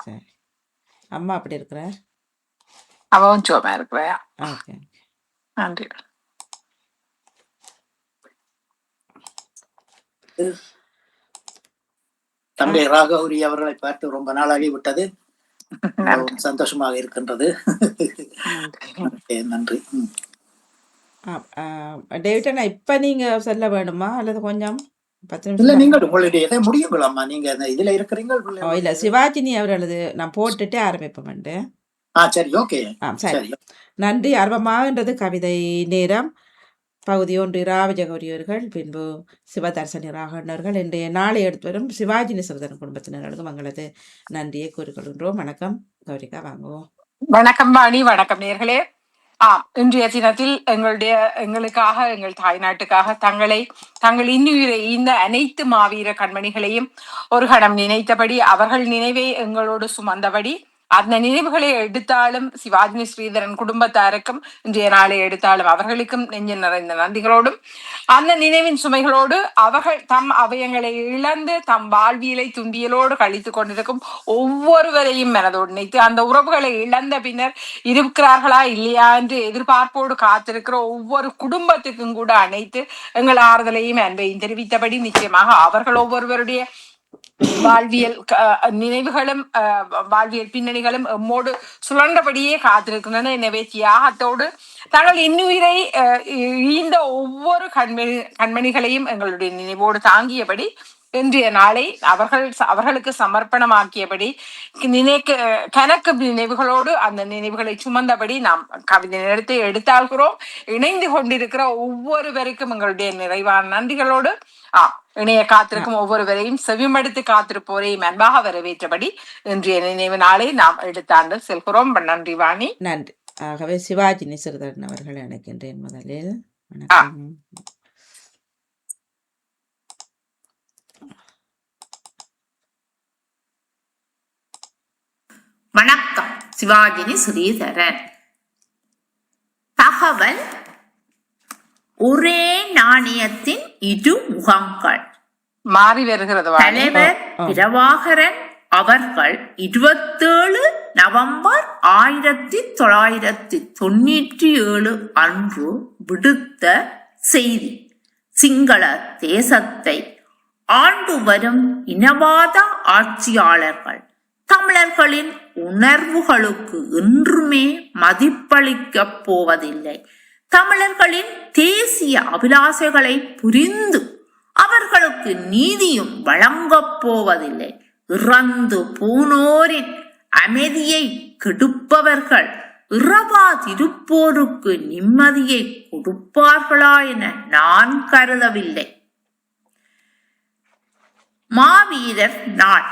சரி. அம்மா அப்படி இருக்கிற? அவன் சும்மா இருக்கிறா. ஓகே. நன்றி. தங்கை ராகௌரி அவர்களை பார்த்து ரொம்ப நாளாகி விட்டது. நன்றி. சந்தோஷமாக இருக்கின்றது. நன்றி. டேவிட், இப்ப நீங்க சொல்ல வேணுமா அல்லது கொஞ்சம் 10 இல்ல, நிமிஷம்? நீங்கள் உங்களுடைய இதை முடியுங்களாம்மா, நீங்க இதுல இருக்கிறீங்க. இல்ல, சிவாஜினி அவர்களது நான் போட்டுட்டு ஆரம்பிப்பேன். சரி, ஓகே. சரி. நன்றி. ஆர்வமாகின்றது கவிதை நேரம் பகுதி 1 ராவஜகௌரி அவர்கள், பின்பு சிவதர்சனி ராகவர்கள், இன்றைய நாளை எடுத்து வரும் சிவாஜினி சிவதன் குடும்பத்தினர்களுக்கும் எங்களது நன்றியை கூறிக்கொள்கின்றோம். வணக்கம் கௌரிகா, வாங்குவோம். வணக்கம் வாணி, வணக்கம் நேர்களே. இன்றைய தினத்தில் எங்களுக்காக, எங்கள் தாய்நாட்டுக்காக தங்கள் இன்னுயிரை இந்த அனைத்து மாவீர கண்மணிகளையும் ஒரு கணம் நினைத்தபடி, அவர்கள் நினைவை எங்களோடு சுமந்தபடி, அந்த நினைவுகளை எடுத்தாலும் சிவாஜினி ஸ்ரீதரன் குடும்பத்தாருக்கும் இன்றைய நாளை எடுத்தாலும் அவர்களுக்கும் நெஞ்சு நிறைந்த நன்றிகளோடும், அந்த நினைவின் சுமைகளோடு அவர்கள் தம் அவயங்களை இழந்து தம் வாழ்வியலை துன்பியலோடு கழித்து கொண்டிருக்கும் ஒவ்வொருவரையும் மனதோடு நினைத்து, அந்த உறவுகளை இழந்த பின்னர் இருக்கிறார்களா இல்லையா என்று எதிர்பார்ப்போடு காத்திருக்கிற ஒவ்வொரு குடும்பத்துக்கும் கூட அனைத்து எங்கள் ஆறுதலையும் அன்பையும் தெரிவித்தபடி, நிச்சயமாக அவர்கள் ஒவ்வொருவருடைய வாழ்வியல் நினைவுகளும் வாழ்வியல் பின்னணிகளும் எம்மோடு சுழன்றபடியே காத்திருக்கின்றன. எனவே தியாகத்தோடு தங்கள் இன்னுயிரை ஈந்த ஒவ்வொரு கண்மணிகளையும் எங்களுடைய நினைவோடு தாங்கியபடி இன்றைய நாளை அவர்களுக்கு சமர்ப்பணமாக்கியபடி கணக்கு நினைவுகளோடு அந்த நினைவுகளை சுமந்தபடி நாம் கவிதை நேரத்தை எடுத்தாள்கிறோம். இணைந்து கொண்டிருக்கிற ஒவ்வொருவருக்கும் எங்களுடைய நிறைவான நன்றிகளோடு இணைய காத்திருக்கும் ஒவ்வொருவரையும் செவிமடுத்து காத்திருப்போரையும் அன்பாக வரவேற்றபடி இன்றைய நினைவு நாளை நாம் எடுத்தாண்டு செல்கிறோம். நன்றி வாணி. நன்றி. ஆகவே சிவாஜினி சிறுதரன் அவர்களை அழைக்கின்றேன் முதலில். வணக்கம். சிவாஜினி ஸ்ரீதரன். தகவல்: ஒரே நாணயத்தின் இரு முகங்கள். மாறி வருகிறது. தலைவர் பிரபாகரன் அவர்கள் 27 நவம்பர் 1997 அன்று விடுத்த செய்தி சிங்கள தேசத்தை ஆண்டு வரும் இனவாத ஆட்சியாளர்கள் தமிழர்களின் உணர்வுகளுக்கு என்றுமே மதிப்பளிக்கப் போவதில்லை. தமிழர்களின் தேசிய அபிலாஷைகளை புரிந்து அவர்களுக்கு நீதியும் வழங்கப் போவதில்லை. இறந்து போனோரின் அமைதியை கெடுப்பவர்கள் இறவாதிருப்போருக்கு நிம்மதியை கொடுப்பார்களா என நான் கருதவில்லை. மாவீரர் நாள்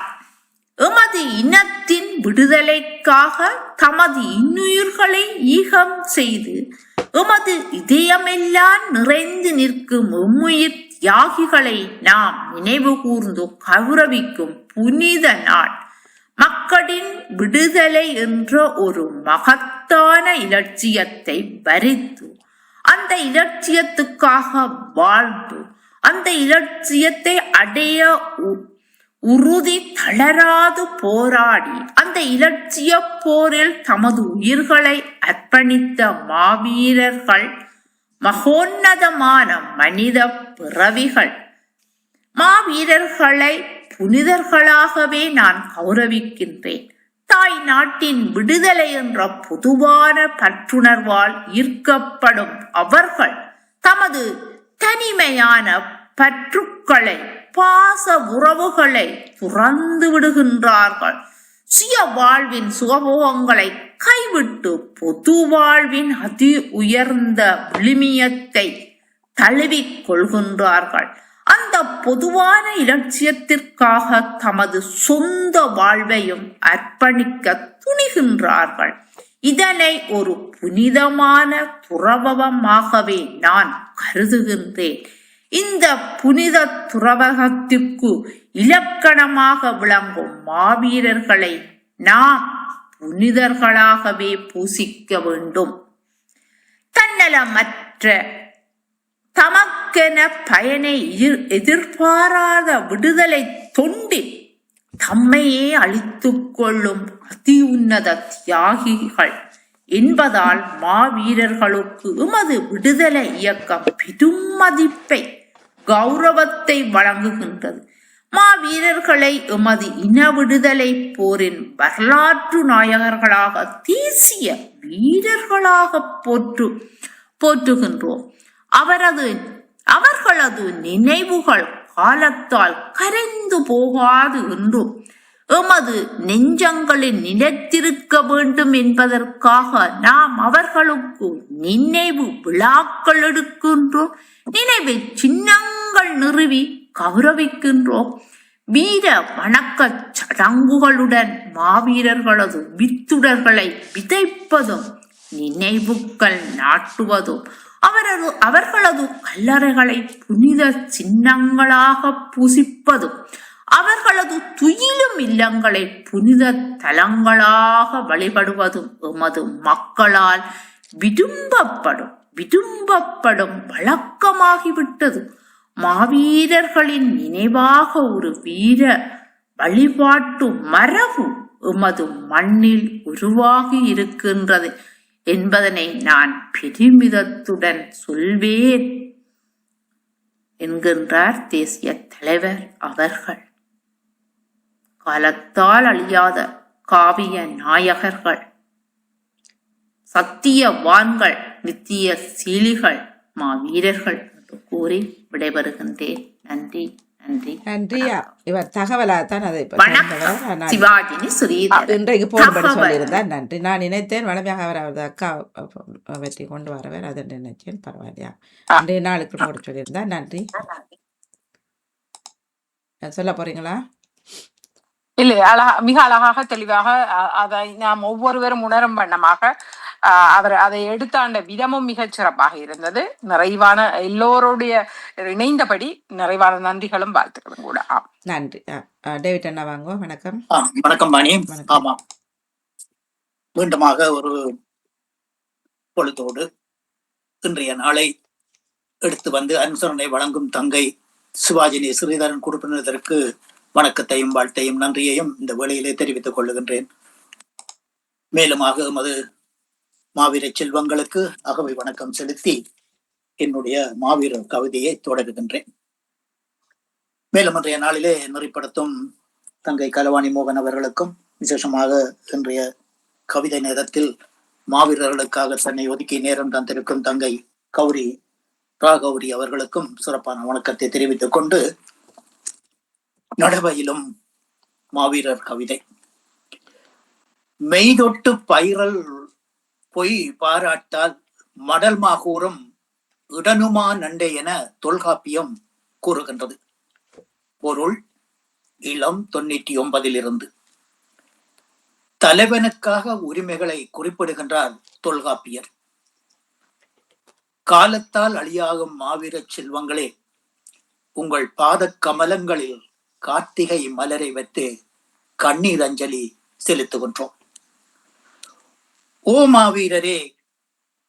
எமது இனத்தின் விடுதலைக்காக தமது இன்னுயிர்களை ஈகம் செய்து எமது இதயமெல்லாம் நிறைந்து நிற்கும் எம்முயிர் தியாகிகளை நாம் நினைவு கூர்ந்து கௌரவிக்கும் புனித நாள். மக்களின் விடுதலை என்ற ஒரு மகத்தான இலட்சியத்தை வரித்து அந்த இலட்சியத்துக்காக வாழ்ந்து அந்த இலட்சியத்தை அடைய உறுதி தளராது போராடி அந்த இலட்சிய போரில் தமது உயிர்களை அர்ப்பணித்த மாவீரர்கள் மகோன்னதமான மனித பிறவிகள். மாவீரர்களை புனிதர்களாகவே நான் கௌரவிக்கின்றேன். தாய் நாட்டின் விடுதலை என்ற பொதுவான பற்றுணர்வால் ஈர்க்கப்படும் அவர்கள் தமது தனிமையான பற்றுக்களை பாச உறவுகளை துறந்து விடுகின்றார்கள். சுய வாழ்வின் சுகபோகங்களை கைவிட்டு பொது வாழ்வின் அதி உயர்ந்த விழுமியத்தை தழுவிக் கொள்கின்றார்கள். அந்த பொதுவான இலட்சியத்திற்காக தமது சொந்த வாழ்வையும் அர்ப்பணிக்க துணிகின்றார்கள். இதனை ஒரு புனிதமான துறவமாகவே நான் கருதுகின்றேன். இந்த புனித துறவகத்திற்கு இலக்கணமாக விளங்கும் மாவீரர்களை நாம் புனிதர்களாகவே பூசிக்க வேண்டும். தன்னலமற்ற தமக்கென பயனை எதிர்பாராத விடுதலை தொண்டில் தம்மையே அழித்துக் கொள்ளும் அதி உன்னத தியாகிகள் என்பதால் மாவீரர்களுக்கு எமது விடுதலை இயக்கம் பெரும் மதிப்பை கௌரவத்தை வழங்குகின்றது. மாவீரர்களை எமது இன விடுதலை போரின் வரலாற்று நாயகர்களாக தேசிய வீரர்களாக போற்றுகின்றோம். அவர்களது நினைவுகள் காலத்தால் கரைந்து போகாது என்றும் எமது நெஞ்சங்களில் நிலைத்திருக்க வேண்டும் என்பதற்காக நாம் அவர்களுக்கு நினைவு விழாக்கள் எடுக்கின்றோம், நினைவு சின்னங்கள் நிறுவி கௌரவிக்கின்றோம். வீர வணக்க சடங்குகளுடன் மாவீரர்களது வித்துடர்களை விதைப்பதும் நினைவுகள் நாட்டுவதும் அவர்களது கல்லறைகளை புனித சின்னங்களாக பூசிப்பதும் அவர்களது துயிலும் இல்லங்களை புனித தலங்களாக வழிபடுவதும் எமது மக்களால் விரும்பப்படும் வழக்கமாகிவிட்டது. மாவீரர்களின் நினைவாக ஒரு வீர வழிபாட்டு மரபு எமது மண்ணில் உருவாகி இருக்கின்றது என்பதனை நான் பெருமிதத்துடன் சொல்வேன் என்கின்றார் தேசிய தலைவர் அவர்கள். காலத்தால் அழியாத காவிய நாயகர்கள், சத்தியவான்கள், நித்திய சீலிகள், மாவீரர்கள் என்று கூறி விடைபெறுகின்றேன். நன்றி நன்றி நன்றியா. இவர் தகவலாகத்தான் அதை வணக்கம். சிவாஜினி ஸ்ரீதரன் இன்றைக்கு போன்படி சொல்லியிருந்தார். நன்றி. நான் நினைத்தேன் வளமையாக அவர் அவரது அக்கா பற்றி கொண்டு வரவர், அதை நினைச்சேன். பரவாயில்லையா, இன்றைய நாளுக்கு போட சொல்லியிருந்தார். நன்றி. சொல்ல போறீங்களா? இல்லை, மிக அழகாக தெளிவாக அதை நாம் ஒவ்வொருவரும் உணரும் வண்ணமாக அவர் அதை எடுத்தாண்ட விதமும் மிகச் சிறப்பாக இருந்தது. நிறைவான எல்லோருடைய இணைந்தபடி நிறைவான நன்றிகளும் வாழ்த்துக்களும் கூட. நன்றி. டேவிட் அண்ணா வாங்க. வணக்கம். வணக்கம் பாணி. ஆமா, மீண்டுமாக ஒரு பொழுதோடு இன்றைய நாளை எடுத்து வந்து அனுசரணை வழங்கும் தங்கை சிவாஜினி ஸ்ரீதரன் குடும்பத்தினருக்கு வணக்கத்தையும் வாழ்த்தையும் நன்றியையும் இந்த வேளையிலே தெரிவித்துக் கொள்ளுகின்றேன். மேலுமாக எமது மாவீர செல்வங்களுக்கு அகவை வணக்கம் செலுத்தி என்னுடைய மாவீரர் கவிதையை தொடங்குகின்றேன். மேலும் இன்றைய நாளிலே நெறிப்படுத்தும் தங்கை கலவாணி மோகன் அவர்களுக்கும், விசேஷமாக இன்றைய கவிதை நேரத்தில் மாவீரர்களுக்காக தன்னை ஒதுக்கி நேரம் தந்திருக்கும் தங்கை கௌரி ராகௌரி அவர்களுக்கும் சிறப்பான வணக்கத்தை தெரிவித்துக் கொண்டு, நடவையிலும் மாவீரர் கவிதை. மெய்தொட்டு பைரல் பொய் பாராட்டால் மடல்மா கூறும் இடனுமா நண்டை என தொல்காப்பியம் கூறுகின்றது. பொருள் இளம் 99 தலைவனுக்காக உரிமைகளை குறிப்பிடுகின்றார் தொல்காப்பியர். காலத்தால் அழியாகும் மாவீர செல்வங்களே, உங்கள் பாத கமலங்களில் கார்த்திகை மலரை வைத்து கண்ணீர் அஞ்சலி செலுத்துகின்றோம். ஓ மாவீரரே,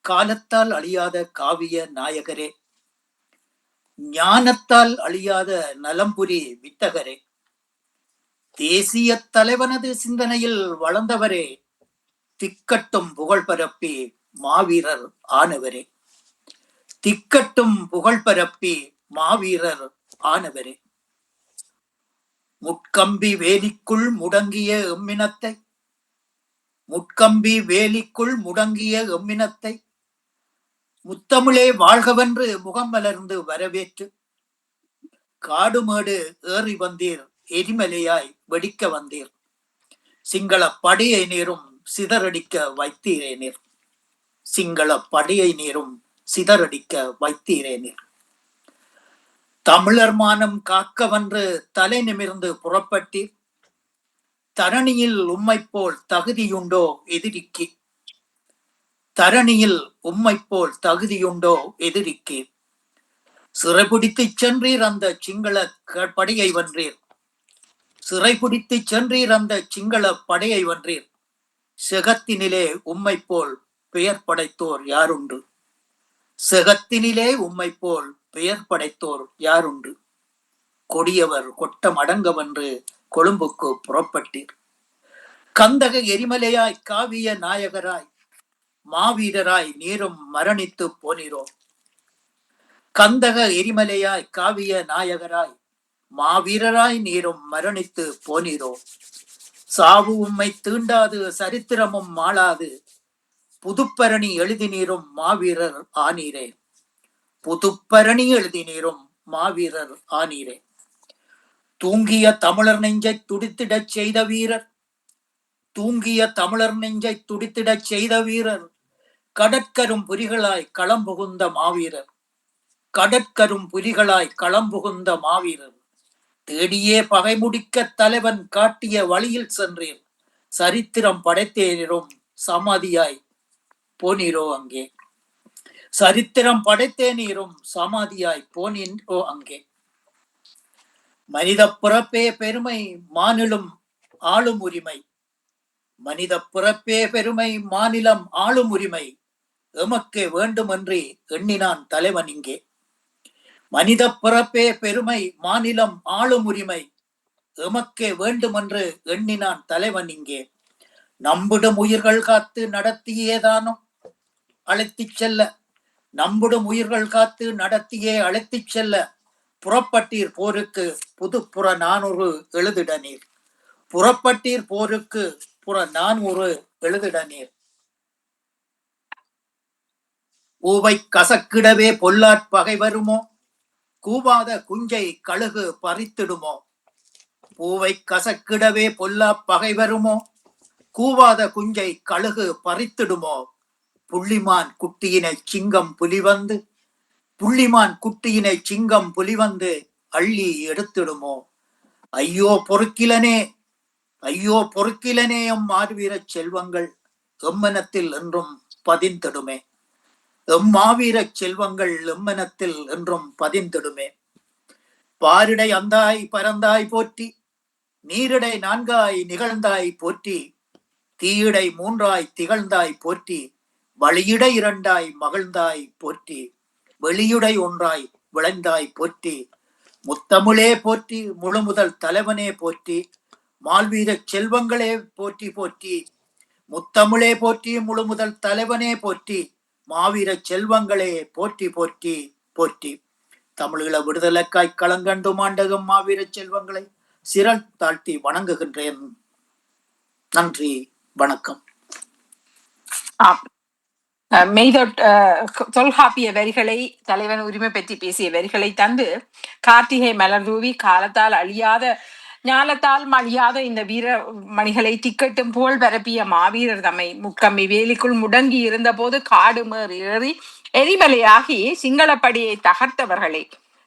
காலத்தால் அழியாத காவிய நாயகரே, ஞானத்தால் அழியாத நலம்புரி வித்தகரே, தேசிய தலைவனது சிந்தனையில் வளர்ந்தவரே, திக்கட்டும் புகழ் பரப்பி மாவீரர் ஆனவரே, திக்கட்டும் புகழ் பரப்பி மாவீரர் ஆனவரே, முட்கம்பி வேலிக்குள் முடங்கிய எம்மினத்தை, முட்கம்பி வேலிக்குள் முடங்கிய எம்மினத்தை முத்தமிழே வாழ்கவென்று முகம் மலர்ந்து வரவேற்று காடுமேடு ஏறி வந்தீர், எரிமலையாய் வெடிக்க வந்தீர், சிங்கள படையை நீரும் சிதறடிக்க வைத்தீரே நீர், சிங்கள படையை நீரும் சிதறடிக்க வைத்தீரே நீர், தமிழர் மானம் காக்கவென்று தலை நிமிர்ந்து புறப்பட்டீர், தரணியில் உம்மை போல் தகுதியுண்டோ எதிரிக்கு, தரணியில் உம்மை போல் தகுதியுண்டோ எதிரிக்கு, சிறைபிடித்து சென்றீர் அந்த சிங்கள படையை வென்றீர், சிறைபிடித்து சென்றீர் அந்த சிங்கள படையை வென்றீர், செகத்தினிலே உம்மை போல் பெயர் படைத்தோர் யாருண்டு, செகத்தினிலே உம்மை போல் பெயர் படைத்தோர் யாருண்டு, கொடியவர் கொட்டம் அடங்கவென்று கொழும்புக்கு புறப்பட்டீர். கந்தக எரிமலையாய் காவிய நாயகராய் மாவீரராய் நீரும் மரணித்து போனீரோ. கந்தக எரிமலையாய் காவிய நாயகராய் மாவீரராய் நீரும் மரணித்து போனீரோ. சாவு உம்மை தீண்டாது சரித்திரமும் மாளாது புதுப்பரணி எழுதினீரும் மாவீரர் ஆனீரே. புதுப்பரணி எழுதினீரும் மாவீரர் ஆனீரே. தூங்கிய தமிழர் நெஞ்சை துடித்திடச் செய்த வீரர், தூங்கிய தமிழர் நெஞ்சை துடித்திடச் செய்த வீரர், கடற்கரும் புரிகளாய் களம்புகுந்த மாவீரர், கடற்கரும் புரிகளாய் களம்புகுந்த மாவீரர். தேடியே பகை முடிக்க தலைவன் காட்டிய வழியில் சென்றீர், சரித்திரம் படைத்தேனிரும் சமாதியாய் போனீரோ அங்கே. சரித்திரம் படைத்தேனீரும் சமாதியாய் போனீரோ அங்கே. மனித பிறப்பே பெருமை மாநிலம் ஆளும் உரிமை, மனித பிறப்பே பெருமை மாநிலம் ஆளும் உரிமை, எமக்கே வேண்டுமென்றே எண்ணினான் தலைவன் இங்கே. மனித பிறப்பே பெருமை மாநிலம் ஆளும் உரிமை, எமக்கே வேண்டுமென்று எண்ணினான் தலைவன் இங்கே. நம்பிடும் உயிர்கள் காத்து நடத்தியேதானும் அழைத்துச் செல்ல, நம்பிடும் உயிர்கள் காத்து நடத்தியே அழைத்துச் செல்ல புறப்பட்டீர் போருக்கு புதுப்புற 400 எழுதிட நீர். புறப்பட்டீர் போருக்கு புற 400 எழுதிட நீர். ஊவை கசக்கிடவே பொல்லாற் பகை வருமோ, கூவாத குஞ்சை கழுகு பறித்திடுமோ. பூவை கசக்கிடவே பொல்லா பகை வருமோ, கூவாத குஞ்சை கழுகு பறித்திடுமோ. புள்ளிமான் குட்டியினை சிங்கம் புலி வந்து, புள்ளிமான் குட்டியினை சிங்கம் புலி வந்து அள்ளி எடுத்திடுமோ. ஐயோ பொறுக்கிலனே, ஐயோ பொறுக்கிலனே எம் மாவீரச் செல்வங்கள் எம்மனத்தில் என்றும் பதிந்திடுமே. எம் மாவீரச் செல்வங்கள் எம்மனத்தில் என்றும் பதிந்திடுமே. பாரிடை அந்தாய் பரந்தாய் போற்றி, நீரிடை 4ஆய் நிகழ்ந்தாய் போற்றி, தீயிடை 3ஆய் திகழ்ந்தாய் போற்றி, வழியிடை 2ஆய் மகிழ்ந்தாய் போற்றி, வெளியுடை 1ஆய் விளைந்தாய் போற்றி. முத்தமிழே போற்றி, முழுமுதல் தலைவனே போற்றி, மால்வீரச் செல்வங்களே போற்றி போற்றி. முத்தமிழே போற்றி, முழுமுதல் தலைவனே போற்றி, மாவீரச் செல்வங்களே போற்றி போற்றி போற்றி. தமிழீழ விடுதலைக்காய் களங்கண்டு மாண்டகம் மாவீரச் செல்வங்களை சிரல் தாழ்த்தி வணங்குகின்றேன். நன்றி, வணக்கம். தொல்காப்பிய வரிகளை, தலைவன் உரிமை பற்றி பேசிய வரிகளை தந்து கார்த்திகை மலர் தூவி காலத்தால் அழியாத ஞாலத்தால் அழியாத இந்த வீர மணிகளை திக்கட்டும் புகழ் பரப்பிய மாவீரர் தம்மை முக்கம்மி வேலிக்குள் முடங்கி இருந்த போது காடு மேறி ஏறி எரிமலையாகி சிங்களப்படியை தகர்த்தவர்களே.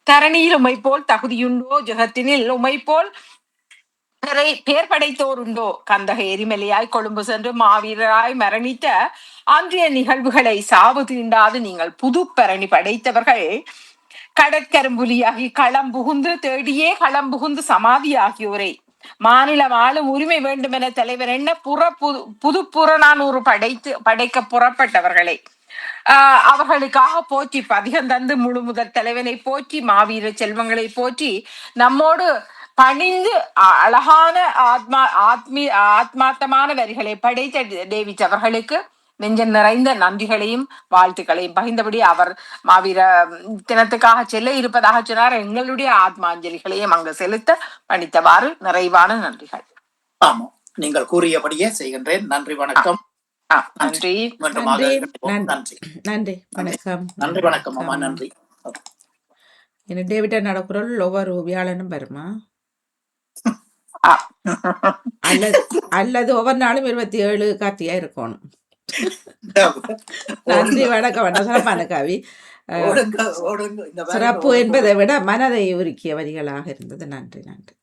தரணியில் உமை போல் தகுதியுண்டோ, ஜெகத்தினில் உமை போல் பேர் படைத்தோர் உண்டோ. கந்தக எரிமலையாய் கொழும்பு சென்று மாவீரராய் மரணித்த அன்றைய நிகழ்வுகளை சாவு தீண்டாது நீங்கள் புதுப்பரணி படைத்தவர்கள், கடற்கரும்புலியாகி களம் புகுந்து தேடியே களம் புகுந்து சமாதியாகியோரை மாநிலம் ஆளும் உரிமை வேண்டும் என தலைவர் என்ன புதுப்புற 400 படைக்க புறப்பட்டவர்களை அவர்களுக்காக போற்றி பதிகம் தந்து முழு முதல் தலைவனை போற்றி மாவீர செல்வங்களை போற்றி நம்மோடு பணிந்து அழகான ஆத்மார்த்தமான வரிகளை படைத்த டேவிட் அவர்களுக்கு நெஞ்சம் நிறைந்த நன்றிகளையும் வாழ்த்துக்களையும் பகிர்ந்தபடி அவர் மாவீர தினத்துக்காக செல்ல இருப்பதாக சொன்னார். எங்களுடைய ஆத்மாஞ்சலிகளையும் அங்கு செலுத்த பணித்தவாறு நிறைவான நன்றிகள். ஆமா, நீங்கள் கூறியபடியே செய்கின்றேன். நன்றி, வணக்கம். நன்றி, நன்றி, நன்றி, வணக்கம். நன்றி, வணக்கம் அம்மா, நன்றி. என்ன டேவிட்டா நடக்குறோம் ஒவ்வொரு வியாழனும் வருமா அல்லது ஒவ்வொரு நாளும் 27 கார்த்தியா இருக்கணும். நன்றி, வணக்கம். சிறப்பான கவி, சிறப்பு என்பதை விட மனதை உருக்கிய வரிகளாக இருந்தது. நன்றி, நன்றி.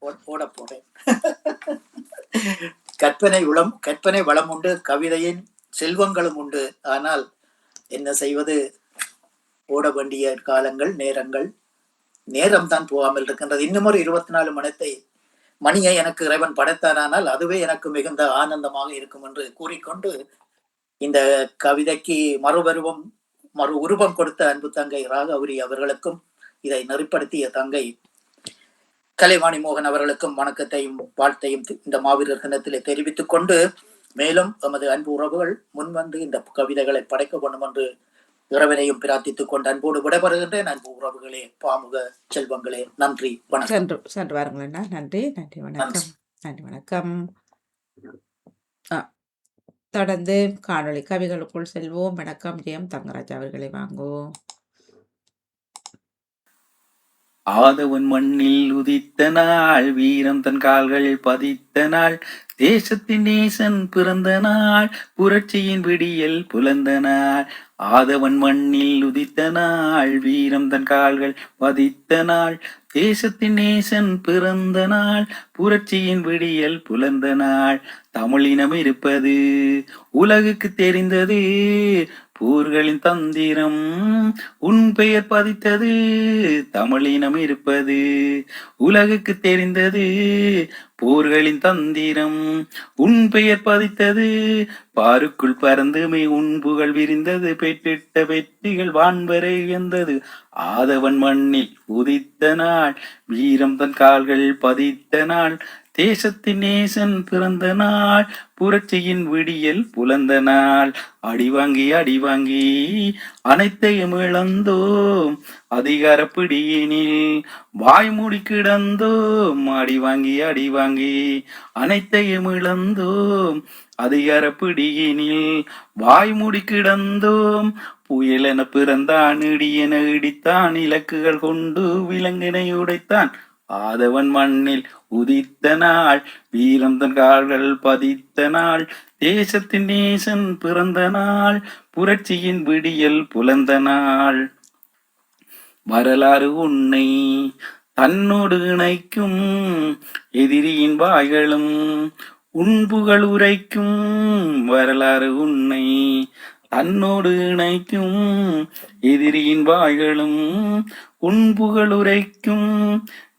கற்பனை வளம் உண்டு, கவிதையின் செல்வங்களும் உண்டு. ஆனால் என்ன செய்வது, ஓட வேண்டிய காலங்கள், நேரம் தான் போகாமல் இருக்கின்றது. இன்னும் ஒரு 24 மணியை எனக்கு இறைவன் படைத்தானால் அதுவே எனக்கு மிகுந்த ஆனந்தமாக இருக்கும் என்று கூறிக்கொண்டு, இந்த கவிதைக்கு மறு உருவம் கொடுத்த அன்பு தங்கை ராகவரி அவர்களுக்கும், இதை நெறிப்படுத்திய தங்கை கலைவாணி மோகன் அவர்களுக்கும் வணக்கத்தையும் வாழ்த்தையும் இந்த மாவீரர் தினத்திலே தெரிவித்துக் கொண்டு, மேலும் எமது அன்பு உறவுகள் முன்வந்து இந்த கவிதைகளை படைக்க வேண்டும் என்று இறைவனையும் பிரார்த்தித்துக் கொண்டு அன்போடு விடைபெறுகின்றேன். அன்பு உறவுகளே, பாமுக செல்வங்களே, நன்றி, வணக்கம். சென்று சென்று வாருங்களா. நன்றி, நன்றி, வணக்கம். நன்றி, வணக்கம். தொடர்ந்து காணொளி கவிகளுக்குள் செல்வோம். வணக்கம் ஜெயம் தங்கராஜ் அவர்களை வாங்குவோம். ஆதவன் மண்ணில் உதித்த நாள், வீரம் தன் கால்கள் பதித்த நாள், தேசத்தின் நேசன் பிறந்த நாள், புரட்சியின் விடியல் புலந்த நாள். ஆதவன் மண்ணில் உதித்த நாள், வீரம் தன் கால்கள் பதித்த நாள், தேசத்தின் நேசன் பிறந்த நாள், புரட்சியின் விடியல் புலந்த நாள். தமிழினம் இருப்பது உலகுக்கு தெரிந்தது, போர்களின் தந்திரம் உன் பெயர் பதித்தது. தமிழினம் இருப்பது உலகுக்கு தெரிந்தது, போர்களின் தந்திரம் உன் பெயர் பதித்தது. பாருக்குள் பறந்துமை உன் புகழ் விரிந்தது, பெற்றிட்ட வெற்றிகள் வான்வரை உயர்ந்தது. ஆதவன் மண்ணில் உதித்த நாள், வீரம் தன் கால்கள் பதித்த நாள், தேசத்தின் நேசன் பிறந்த நாள், புரட்சியின் விடியல் புலந்த நாள். அடிவாங்கி அடிவாங்கி அனைத்தையும் இழந்தோம், அதிகார பிடியினில் வாய்மூடி கிடந்தோம். அடிவாங்கி அடிவாங்கி அனைத்தையும் இழந்தோம், அதிகார பிடியினில் வாய்மூடி கிடந்தோம். புயலென பிறந்தான், இடியென இடித்தான், இலக்குகள் கொண்டு விலங்கினை உடைத்தான். ஆதவன் மண்ணில் உதித்த நாள், வீரம் தன் கால்கள் பதித்த நாள், தேசத்தின் நேசன் பிறந்த நாள், புரட்சியின் விடியல் புலந்த நாள். வரலாறு உன்னை தன்னோடு இணைக்கும், எதிரியின் வாய்களும் உன் புகழ் உரைக்கும். வரலாறு உன்னை தன்னோடு இணைக்கும், எதிரியின் வாய்களும் உன் புகழ் உரைக்கும்.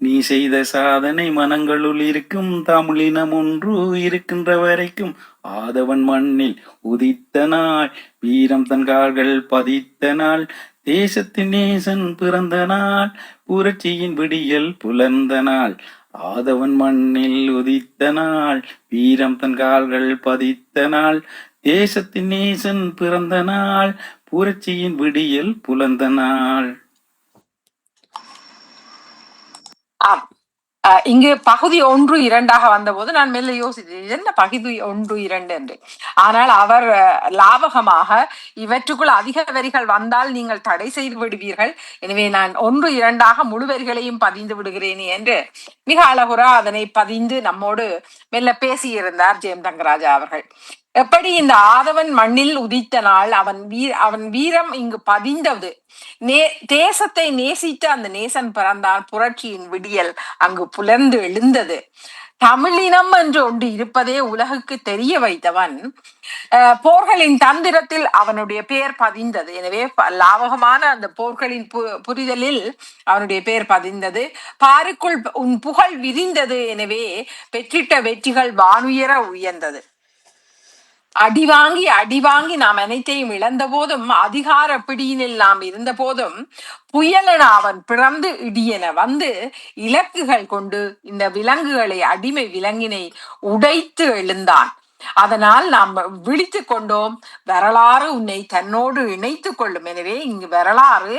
நீ செய்த சாதனை மனங்களுள் இருக்கும், தமிழினம் ஒன்று இருக்கின்ற வரைக்கும். ஆதவன் மண்ணில் உதித்த நாள், வீரம் தன் கால்கள் பதித்த நாள், தேசத்தின் நேசன் பிறந்த நாள், புரட்சியின் விடியல் புலர்ந்த நாள். ஆதவன் மண்ணில் உதித்த நாள், வீரம் தன் கால்கள் பதித்த நாள், தேசத்தின் நேசன் பிறந்த நாள், புரட்சியின் விடியல் புலர்ந்த நாள். இங்கு பகுதி 1, 2 வந்தபோது நான் மெல்ல யோசித்தேன், என்ன பகுதி 1, 2 என்று. ஆனால் அவர் லாபகமாக இவற்றுக்குள் அதிக வரிகள் வந்தால் நீங்கள் தடை செய்து விடுவீர்கள், எனவே நான் 1, 2 முழு வரிகளையும் பதிந்து விடுகிறேனே என்று மிக அழகுறா அதனை பதிந்து நம்மோடு மெல்ல பேசியிருந்தார் ஜெயம் தங்கராஜா அவர்கள். எப்படி இந்த ஆதவன் மண்ணில் உதித்த நாள், அவன் வீரம் இங்கு பதிந்தது, தேசத்தை நேசித்து அந்த நேசன் பிறந்தான், புரட்சியின் விடியல் அங்கு புலர்ந்து எழுந்தது. தமிழினம் என்று ஒன்று இருப்பதே உலகுக்கு தெரிய வைத்தவன், போர்களின் தந்திரத்தில் அவனுடைய பெயர் பதிந்தது. எனவே லாபகமான அந்த போர்களின் புரிதலில் அவனுடைய பெயர் பதிந்தது. பாருக்குள் உன் புகழ் விரிந்தது, எனவே பெற்றிட்ட வெற்றிகள் வானுயர உயர்ந்தது. அடிவாங்கி நாம் அனைத்தையும் இழந்த போதும், அதிகார பிடியினில் நாம் இருந்த போதும், புயலென அவன் பிறந்து இடியென வந்து இலக்குகள் கொண்டு இந்த விலங்குகளை, அடிமை விலங்கினை உடைத்து எழுந்தான். அதனால் நாம் விழித்து கொண்டோம், வரலாறு உன்னை தன்னோடு இணைத்துக் கொள்ளும். எனவே இங்கு வரலாறு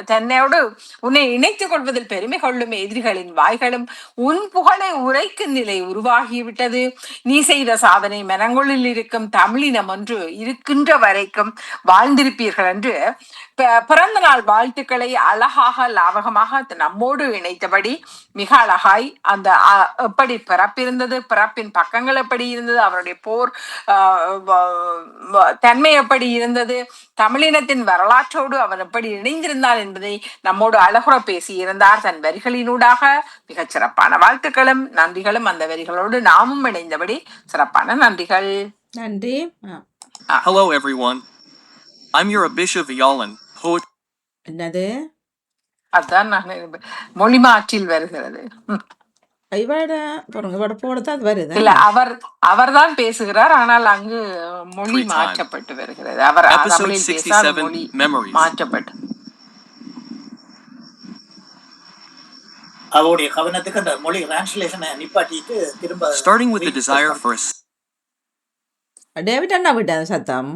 தன்னோடு உன்னை இணைத்துக் கொள்வதில் பெருமை கொள்ளும் எதிரிகளின் வாய்களும் உன் புகழை உரைக்கும் நிலை உருவாகிவிட்டது. நீ செய்த சாதனை மனங்களில் இருக்கும் தமிழினம் ஒன்று இருக்கின்ற வரைக்கும் வாழ்ந்திருப்பீர்கள் என்று பிறந்த நாள் வாழ்த்துக்களை அழகாக லாபகமாக நம்மோடு இணைத்தபடி மிக அழகாய் அந்த எப்படி பிறப்பிருந்தது, பிறப்பின் பக்கங்கள் எப்படி இருந்தது, அவருடைய போர் தன்மை எப்படி இருந்தது, தமிழினத்தின் வரலாற்றோடு அவன் எப்படி இணைந்திருந்தான் என்பதை நம்மோடு அழகுற பேசி இருந்தார் தன் வரிகளினூடாக. மிகச் சிறப்பான வாழ்த்துக்களும் நன்றிகளும். அந்த வரிகளோடு நாமும் இணைந்தபடி சிறப்பான நன்றிகள். நன்றி. Hello everyone. I'm your Abisha Viyalan, poet. என்னது? அதான் நான் மொழி மாற்றில் வருகிறது. இல்ல, அவர்தான் பேசுகிறார், ஆனால் அங்கு மொழி மாற்றப்பட்டு வருகிறது. அவர் தமிழில் பேசாத மொழி மாற்றப்பட்டு. அவருடைய கவனத்துக்கு அந்த மொழி டிரான்ஸ்லேஷனை நிப்பாட்டிட்டு திரும்ப Starting with the desire for a David அண்ணா விட்டார் சத்தம்.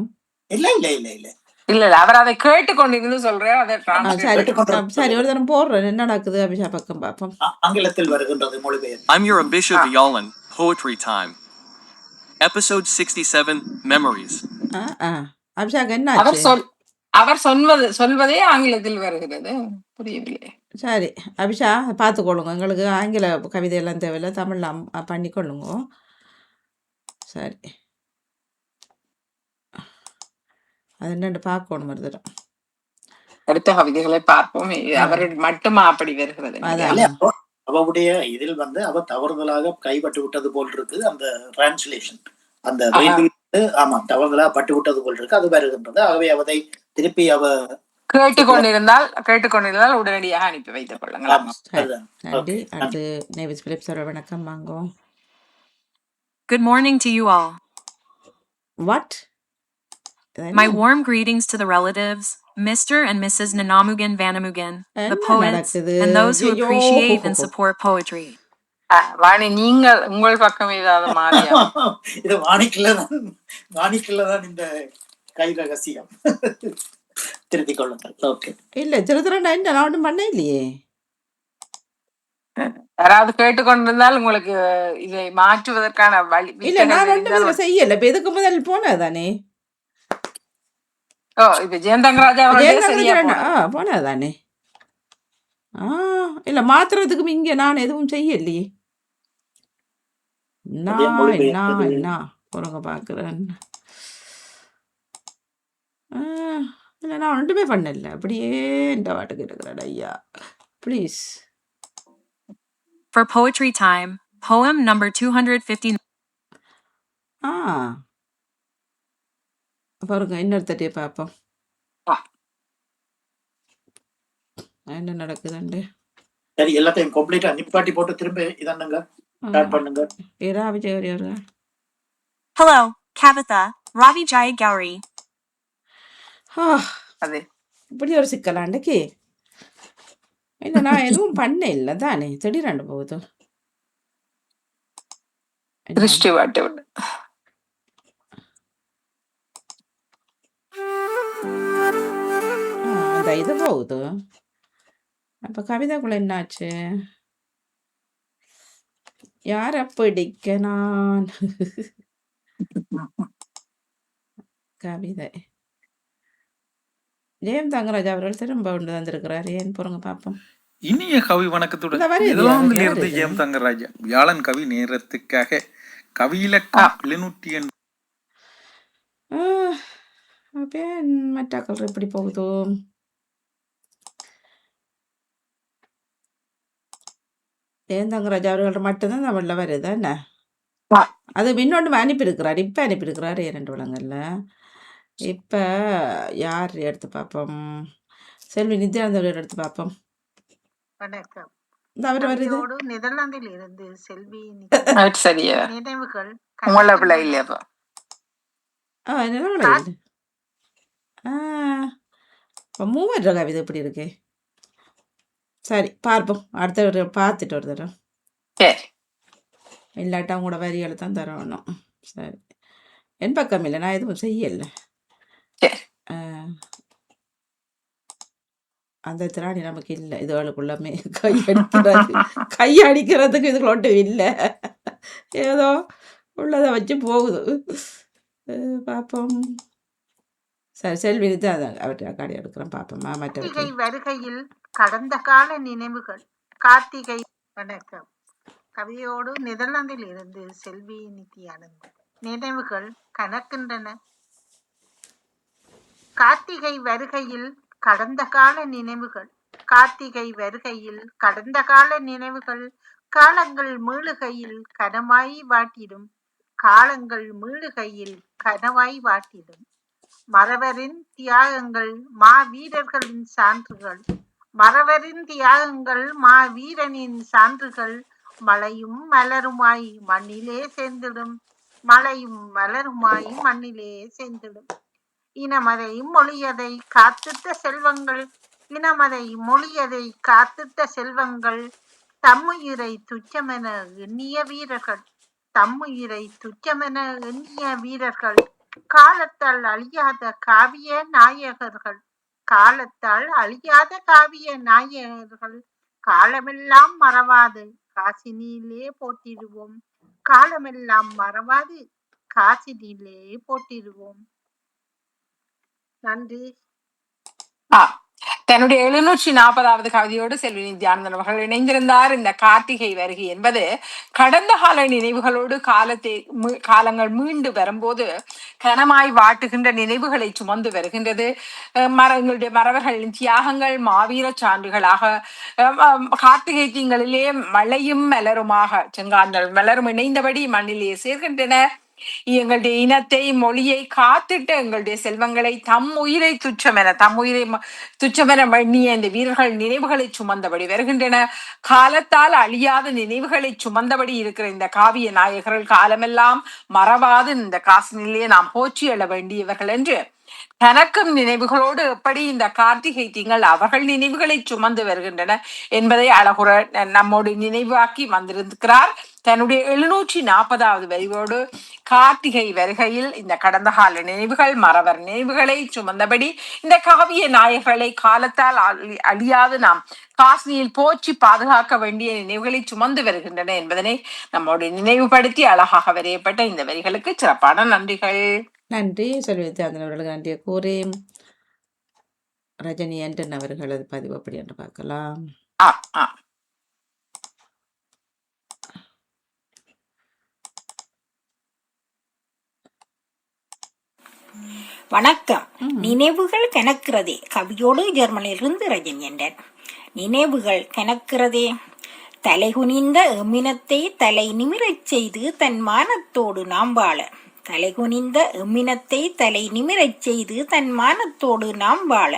இல்ல இல்ல இல்ல இல்ல இல்ல இல்ல அவர் அதை கேட்டுக்கொண்டிருந்து சொல்றேன். அதை translate சரி கேட்டுக்கொண்டிருக்கிறது. சரி ஒரு தரம் போடுறேன் என்ன நடக்குது அபிஷா பக்கம் பார்ப்போம். ஆங்கிலத்தில் வருகின்றது மொழிபெயர். I'm your Abisha Violin, Poetry Time. Episode 67, Memories. அபிஷாக்கு என்ன அவர் ஆச்சு? அவர் சொல்வதே ஆங்கிலத்தில் வருகிறது. புரியவில்லை. சரி அபிஷா பார்த்துக்கொள்ளுங்க, எங்களுக்கு ஆங்கில கவிதையெல்லாம் தேவையில்லை, தமிழ்ல பண்ணிக்கொள்ளுங்க. சரி அது என்னென்னு பார்க்கணும் ஒரு தரம். அடுத்த கவிதைகளை பார்ப்போம். அவர் மட்டுமா அப்படி வருகிறது? அதான். இல்ல, அவருடைய இதில் வந்து அவ தவறுதலாக கைப்பட்டு விட்டது போல் இருக்கு அந்த டிரான்ஸ்லேஷன். அந்த ஆமா தவறுதலாக பட்டு விட்டது போல் இருக்கு, அது வருகின்றது. ஆகவே அவதை திருப்பி அவ கேட்டுக்கொண்டிருந்தால் உடனடியாக அனுப்பி வைத்துக் கொள்ளுங்கள். ஆமா, சரி, அதுதான். நன்றி. Okay, அடுத்து நேவிஸ் பிலிப் சார் வணக்கம் வாங்கோ. Good morning to you all. What? My warm greetings to the relatives, Mr. and Mrs. Nanamugan Vanamugan, the poets, and those who appreciate and support poetry. Vani, நீங்கள் உங்கள் பக்கம் ஏதாவது மாறியா? இது வாணிக்குள்ளதான் இந்த கை ரகசியம். திருத்திக் கொள்ளுங்கள். ஓகே, இல்ல திருத்தரண்டா என்ன நான் ஒன்றும் பண்ண இல்லையே. யாராவது கேட்டுக்கொண்டிருந்தால் உங்களுக்கு இதை மாற்றுவதற்கான வழி இல்ல நான் ஒன்றும் செய்யல. இப்ப இதுக்கு முதல் போனதானே. இப்ப ஜெயந்தங்கராஜா போனதானே. இல்ல மாத்துறதுக்கும் இங்க நான் எதுவும் செய்யலையே. பொறுங்க பாக்குறேன். இல்ல நான் ஒன்றுமே பண்ணல, அப்படியே இந்த வாட்டுக்கு இருக்கிறேன் ஐயா. Please. For poetry time, poem number 250. பாருங்க இன்னொரு தட்டியை பார்ப்போம் என்ன நடக்குதுண்டு. சரி, எல்லாத்தையும் கம்ப்ளீட்டா நிப்பாட்டி போட்டு திரும்ப இதானுங்க ஸ்டார்ட் பண்ணுங்க. Hello, Kavitha, Ravi Jai Gauri. அது இப்படி ஒரு சிக்கலாண்டக்கு. இல்ல நான் எதுவும் பண்ண இல்லை தானே, திடீரெண்டு போகுது. திருஷ்டி வாட்டு அந்த இது போகுது. அப்ப கவிதைக்குள்ள என்னாச்சு? யார பிடிக்க நான் கவிதை ஜெயம் தங்கராஜ் அவர்கள் திரும்ப கொண்டு வந்திருக்கிறார். ஏன் போறங்க பாப்போம். இனிய கவி வணக்கத்துடன் இருந்து ஜெயம் தங்கராஜா வியாழன் கவி நேரத்துக்காக கவியிலக்கம் 780. மற்றாக்கள் எப்படி போகுது? ஜெயம் தங்கராஜ் அவர்கள் மட்டும்தான் தமிழ்ல வருது என்ன? அது இன்னொன்று அனுப்பியிருக்கிறார், இப்ப அனுப்பியிருக்கிறார் 2 வளங்கள்ல. இப்ப யார் எடுத்து பார்ப்போம்? செல்வி நித்யானந்தர் எடுத்து பார்ப்போம். வணக்கம். அவர் வருது நெதர்லாந்தில் இருந்து செல்வி. சரியா நினைவுகள் உங்கள பிள்ளை இல்லையாப்பா? மூவர் கவிதை எப்படி இருக்கு? சரி பார்ப்போம், அடுத்த பார்த்துட்டு ஒரு தரம். இல்லாட்டா உங்களோட வரிகளை தான் தரணும். சரி, என் பக்கம் இல்லை, நான் எதுவும் செய்யல. அந்த திராணி நமக்கு இல்லை, இதுகளுக்குள்ளமே கையடிக்கிறதுக்கு இதுகளோட்டு இல்லை, ஏதோ உள்ளதை வச்சு போகுது. பார்ப்போம். சரி, செல்வி தான் அவற்றை காடி எடுக்கிறோம், பார்ப்போமா. மற்ற வருகையில் கடந்த கால நினைவுகள். கார்த்திகை. வணக்கம். கவிதையோடு நெதர்லாந்தில் இருந்து செல்வி நித்யானந்தன். நினைவுகள் கணக்கின்றன. கார்த்திகை வருகையில் கடந்த கால நினைவுகள். கார்த்திகை வருகையில் கடந்த கால நினைவுகள். காலங்கள் மீளுகையில் கனமாய் வாட்டிடும். காலங்கள் மீளுகையில் கனவாய் வாட்டிடும். மறவரின் தியாகங்கள் மாவீரர்களின் சான்றுகள். மறவரின் தியாகங்கள் மாவீரனின் சான்றுகள். மலையும் மலருமாய் மண்ணிலே சேர்ந்திடும். மலையும் மலருமாய் மண்ணிலே சேர்ந்திடும். இனமதை மொழியதை காத்திட்ட செல்வங்கள். இனமதை மொழியதை காத்திட்ட செல்வங்கள். தம்முயிரை துச்சமென எண்ணிய வீரர்கள், தம்முயிரை துச்சமென எண்ணிய வீரர்கள், காலத்தால் அழியாத காவிய நாயகர்கள், காலத்தால் அழியாத காவிய நாயகர்கள், காலமெல்லாம் மறவாது காசினியிலே போட்டிடுவோம், காலமெல்லாம் மறவாது காசினியிலே போட்டிடுவோம். நன்றி. தன்னுடைய 740வது கவிதையோடு செல்வி நித்யானந்தன் அவர்கள் இணைந்திருந்தார். இந்த கார்த்திகை வருகை என்பது கடந்த கால நினைவுகளோடு காலங்கள் மீண்டு வரும்போது கனமாய் வாட்டுகின்ற நினைவுகளை சுமந்து வருகின்றது. எங்களுடைய மறவர்களின் தியாகங்கள் மாவீர சான்றுகளாக கார்த்திகை திங்களிலே மழையும் மலருமாக செங்காந்தல் மலரும் இணைந்தபடி மண்ணிலே சேர்கின்றன. எங்களுடைய இனத்தை மொழியை காத்திட்டு எங்களுடைய செல்வங்களை தம் உயிரை துச்சமென எண்ணிய இந்த வீரர்கள் நினைவுகளை சுமந்தபடி வருகின்றன. காலத்தால் அழியாத நினைவுகளை சுமந்தபடி இருக்கிற இந்த காவிய நாயகர்கள் காலமெல்லாம் மறவாது இந்த காசினிலே நாம் போற்றி எழ வேண்டியவர்கள் என்று தனக்கும் நினைவுகளோடு எப்படி இந்த கார்த்திகை திங்கள் அவர்கள் நினைவுகளை சுமந்து வருகின்றன என்பதை அழகுற நம்மோடு நினைவாக்கி வந்திருக்கிறார். தன்னுடைய 740வது வரிவோடு கார்த்திகை வருகையில் இந்த கடந்த கால நினைவுகள் மறவர் நினைவுகளை சுமந்தபடி இந்த காவிய நாயகர்களை காலத்தால் அழியாது நாம் காசினியில் போற்றி பாதுகாக்க வேண்டிய நினைவுகளை சுமந்து வருகின்றன என்பதனை நம்மோடு நினைவுபடுத்தி அழகாக வரையப்பட்ட இந்த வரிகளுக்கு சிறப்பான நன்றிகள். நன்றி செல்வி நித்யானந்தன் அவர்களுக்கு நன்றியை கூறி ரஜினி ஆண்டன் அவர்களது பதிவு அப்படி என்று பார்க்கலாம். வணக்கம். நினைவுகள் கணக்கிறதே கவியோடு ஜெர்மனியிலிருந்து ரஜினி ஆண்டன். நினைவுகள் கணக்கிறதே தலைகுனிந்த எம்மினத்தை தலை நிமிரச் செய்து தன் மானத்தோடு நாம் வாழ, தலைகுனிந்த எம்மினத்தை தலை நிமிரச் செய்து தன் மானத்தோடு நாம் வாழ,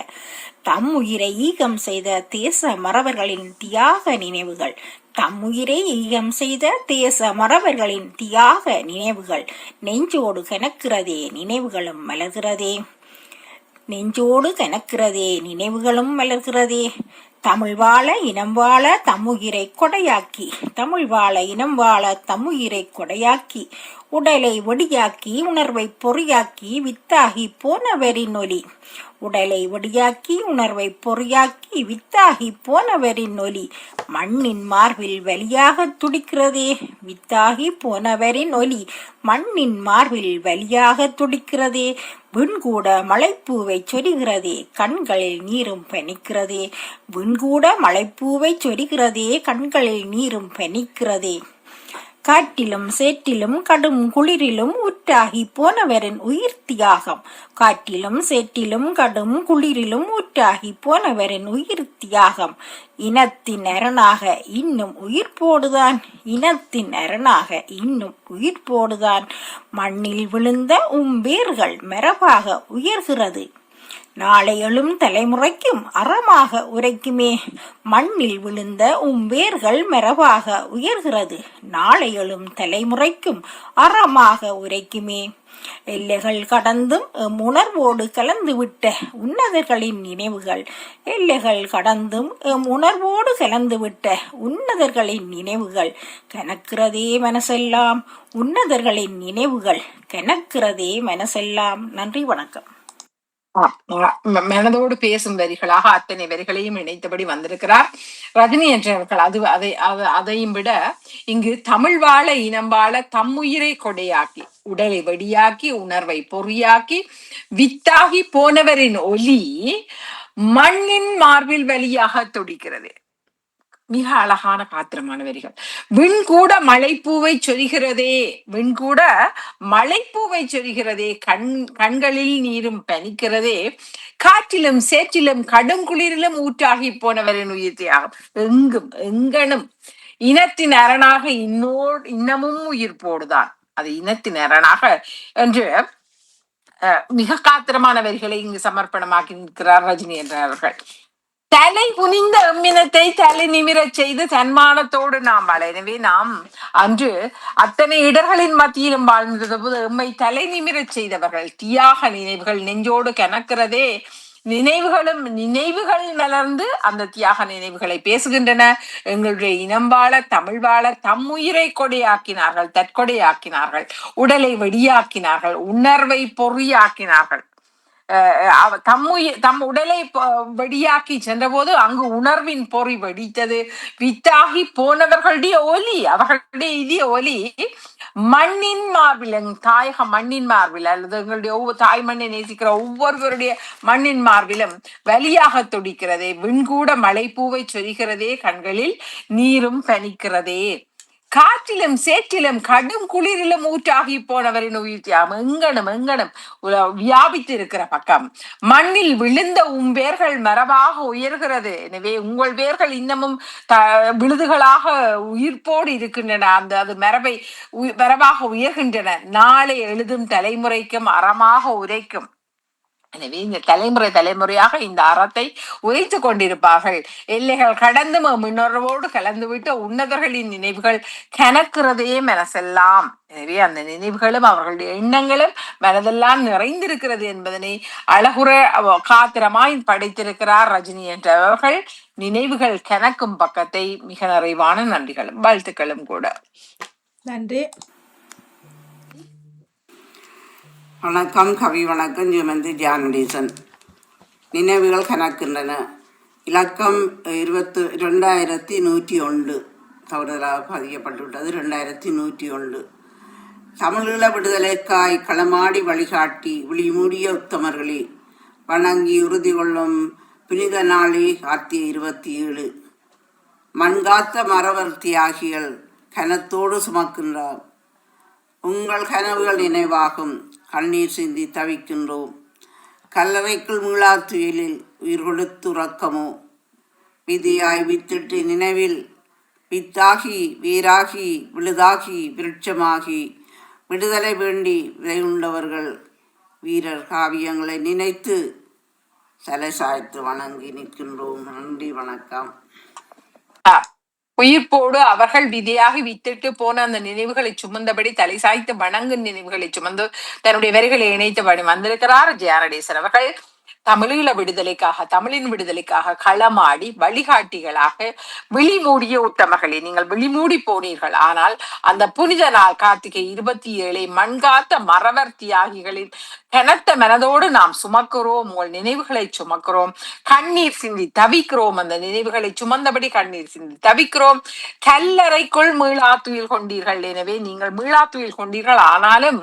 தம் உயிரை ஈகம் செய்த தேச மறவர்களின் தியாக நினைவுகள், தம் உயிரை ஈகம் செய்த தேச மறவர்களின் தியாக நினைவுகள், நெஞ்சோடு கணக்கிறதே நினைவுகளும் மலர்கிறதே, நெஞ்சோடு கணக்கிறதே நினைவுகளும் மலர்கிறதே, தமிழ் வாழ இனம் வாழ தம்முயிரை கொடையாக்கி, தமிழ் வாழ இனம் வாழ தம்முயிரை கொடையாக்கி, உடலை வெடியாக்கி உணர்வை பொறியாக்கி வித்தாகி போனவரின் ஒலி, உடலை வெடியாக்கி உணர்வை பொறியாக்கி வித்தாகி போனவரின் ஒலி, மண்ணின் மார்பில் வலியாக துடிக்கிறதே, வித்தாகி போனவரின் ஒலி மண்ணின் மார்பில் வலியாக துடிக்கிறதே, விண்கூட மலைப்பூவை சொரிகிறதே கண்களில் நீரும் பனிக்கிறதே, விண்கூட மலைப்பூவை சொரிகிறதே கண்களில் நீரும் பனிக்கிறதே, காற்றிலும் சேற்றிலும் கடும் குளிரிலும் ஊற்றாகி போனவரின் உயிர் தியாகம், காற்றிலும் சேற்றிலும் கடும் குளிரிலும் ஊற்றாகி போனவரின் உயிர் தியாகம், இனத்தின் அரணாக இன்னும் உயிர் போடுதான், இனத்தின் அரணாக இன்னும் உயிர் போடுதான், மண்ணில் விழுந்த வேர்கள் மரபாக உயர்கிறது, நாளை எழும் தலைமுறைக்கும் அறமாக உரைக்குமே, மண்ணில் விழுந்த வேர்கள் மரபாக உயர்கிறது, நாளை எழும் தலைமுறைக்கும் அறமாக உரைக்குமே, எல்லைகள் கடந்தும் உணர்வோடு கலந்துவிட்ட உன்னதர்களின் நினைவுகள், எல்லைகள் கடந்தும் உணர்வோடு கலந்துவிட்ட உன்னதர்களின் நினைவுகள், கணக்கிறதே மனசெல்லாம் உன்னதர்களின் நினைவுகள், கணக்கிறதே மனசெல்லாம். நன்றி, வணக்கம். மனதோடு பேசும் வரிகளாக அத்தனை வரிகளையும் இணைத்தபடி வந்திருக்கிறார் ரஜினி என்றவர்கள். அதையும் விட இங்கு தமிழ் வாழ இனம் வாழ தம்முயிரை கொடையாக்கி உடலை வெடியாக்கி உணர்வை பொறியாக்கி வித்தாகி போனவரின் ஒலி மண்ணின் மார்பில் வழியாக துடிக்கிறது. மிக அழகான காத்திரமான வரிகள். விண்கூட மலைப்பூவை சொரிகிறதே, விண்கூட மலைப்பூவை சொரிகிறதே கண்களில் நீரும் பனிக்கிறதே, காற்றிலும் சேற்றிலும் கடும் குளிரிலும் ஊற்றாகி போனவரின் உயிர் தியாகம், எங்கும் எங்கனும் இனத்தின் அரணாக இன்னமும் உயிர் போடுதான், அது இனத்தின் அரணாக என்று மிக காத்திரமான வரிகளை இங்கு சமர்ப்பணமாக்கி நிற்கிறார் ரஜினி என்றவர்கள். தலை குனிந்த எம்மினத்தை தலை நிமிரச் செய்து தன்மானத்தோடு நாம் வாழ. எனவே நாம் அன்று அத்தனை இடர்களின் மத்தியிலும் வாழ்ந்தது போது எம்மை தலை நிமிரச் செய்தவர்கள் தியாக நினைவுகள் நெஞ்சோடு கணக்கிறதே நினைவுகள் மலர்ந்து அந்த தியாக நினைவுகளை பேசுகின்றன. எங்களுடைய இனம் வாழ, தமிழ் வாழ தம் உயிரை கொடையாக்கினார்கள், தற்கொடையாக்கினார்கள், உடலை வெடியாக்கினார்கள், உணர்வை பொறியாக்கினார்கள். தம் உடலை வெடியாக்கி சென்றபோது அங்கு உணர்வின் பொறி வெடித்தது. வித்தாகி போனவர்களுடைய ஒலி, அவர்களுடைய இதய ஒலி மண்ணின் மார்பில், தாயக மண்ணின் மார்பில், அல்லது எங்களுடைய தாய் மண்ணை நேசிக்கிற ஒவ்வொருவருடைய மண்ணின் மார்பிலும் வலியாக துடிக்கிறதே. விண்கூட மலைப்பூவை சொரிகிறதே, கண்களில் நீரும் பனிக்கிறதே. காற்றிலும் சேற்றிலும் கடும் குளிரிலும் ஊற்றாகி போனவரின் உயிர் தியாகம் எங்கனும் வியாபித்து இருக்கிற பக்கம் மண்ணில் விழுந்த வேர்கள் மரபாக உயர்கிறது. எனவே உங்கள் வேர்கள் இன்னமும் விழுதுகளாக உயிர்ப்போடு இருக்கின்றன. அது மரபாக உயர்கின்றன. நாளை எழுதும் தலைமுறைக்கும் அறமாக உரைக்கும். எனவே இந்த தலைமுறையாக இந்த அறத்தை உரைத்து கொண்டிருப்பார்கள். எல்லைகள் கடந்து முன்னோரோடு கலந்துவிட்டு உன்னதர்களின் நினைவுகள் கனக்கிறதே மனசெல்லாம். எனவே அந்த நினைவுகளும் அவர்களுடைய எண்ணங்களும் மனதெல்லாம் நிறைந்திருக்கிறது என்பதனை அழகுற காத்திரமாய் படைத்திருக்கிறார் ரஜினி என்றவர்கள். நினைவுகள் கனக்கும் பக்கத்தை மிக நிறைவான நன்றிகளும் வாழ்த்துக்களும் கூட. நன்றி. வணக்கம். கவி வணக்கம். ஜெயமந்தி ஜானடேசன். நினைவுகள் கணக்கின்றன. இலக்கம் 2101 தவறுதலாக பதியப்பட்டுவிட்டது. 2101. தமிழீழ விடுதலைக்காய் களமாடி வழிகாட்டி விழிமூடிய உத்தமர்களே, வணங்கி உறுதி கொள்ளும் புனித நாளே கார்த்திகை 27. மண்காத்த மறவர் தியாகிகள் கனத்தோடு சுமக்கின்றார். உங்கள் கனவுகள் நினைவாகும். கண்ணீர் சிந்தி தவிக்கின்றோம். கல்லறைக்குள் மீளா துயிலில் உயிர் கொடுத்து உறக்கமோ, விதியாய் வித்திட்டு நினைவில் வித்தாகி வேராகி விழுதாகி விருட்சமாகி விடுதலை வேண்டி விதையுண்டவர்கள் வீரர் காவியங்களை நினைத்து தலை சாய்த்து வணங்கி நிற்கின்றோம். நன்றி, வணக்கம். உயிர்ப்போடு அவர்கள் விதையாகி வித்திட்டு போன அந்த நினைவுகளை சுமந்தபடி தலை சாய்த்து வணங்கும் நினைவுகளை சுமந்து தன்னுடைய வரிகளை இணைத்தபடி வந்திருக்கிறார் ஜெயநடேசன் அவர்கள். தமிழீழ விடுதலைக்காக, தமிழின் விடுதலைக்காக களமாடி வழிகாட்டிகளாக விழிமூடிய உத்தமர்களே, நீங்கள் விழிமூடி போனீர்கள். ஆனால் அந்த புனித நாள் கார்த்திகை 27 மண்காத்த மறவர் தியாகிகளின் கனத்த மனதோடு நாம் சுமக்கிறோம். உங்கள் நினைவுகளை சுமக்கிறோம். கண்ணீர் சிந்தி தவிக்கிறோம். அந்த நினைவுகளை சுமந்தபடி கண்ணீர் சிந்தி தவிக்கிறோம். கல்லறைக்குள் மீளா துயில் கொண்டீர்கள். எனவே நீங்கள் மீளா துயில் கொண்டீர்கள். ஆனாலும்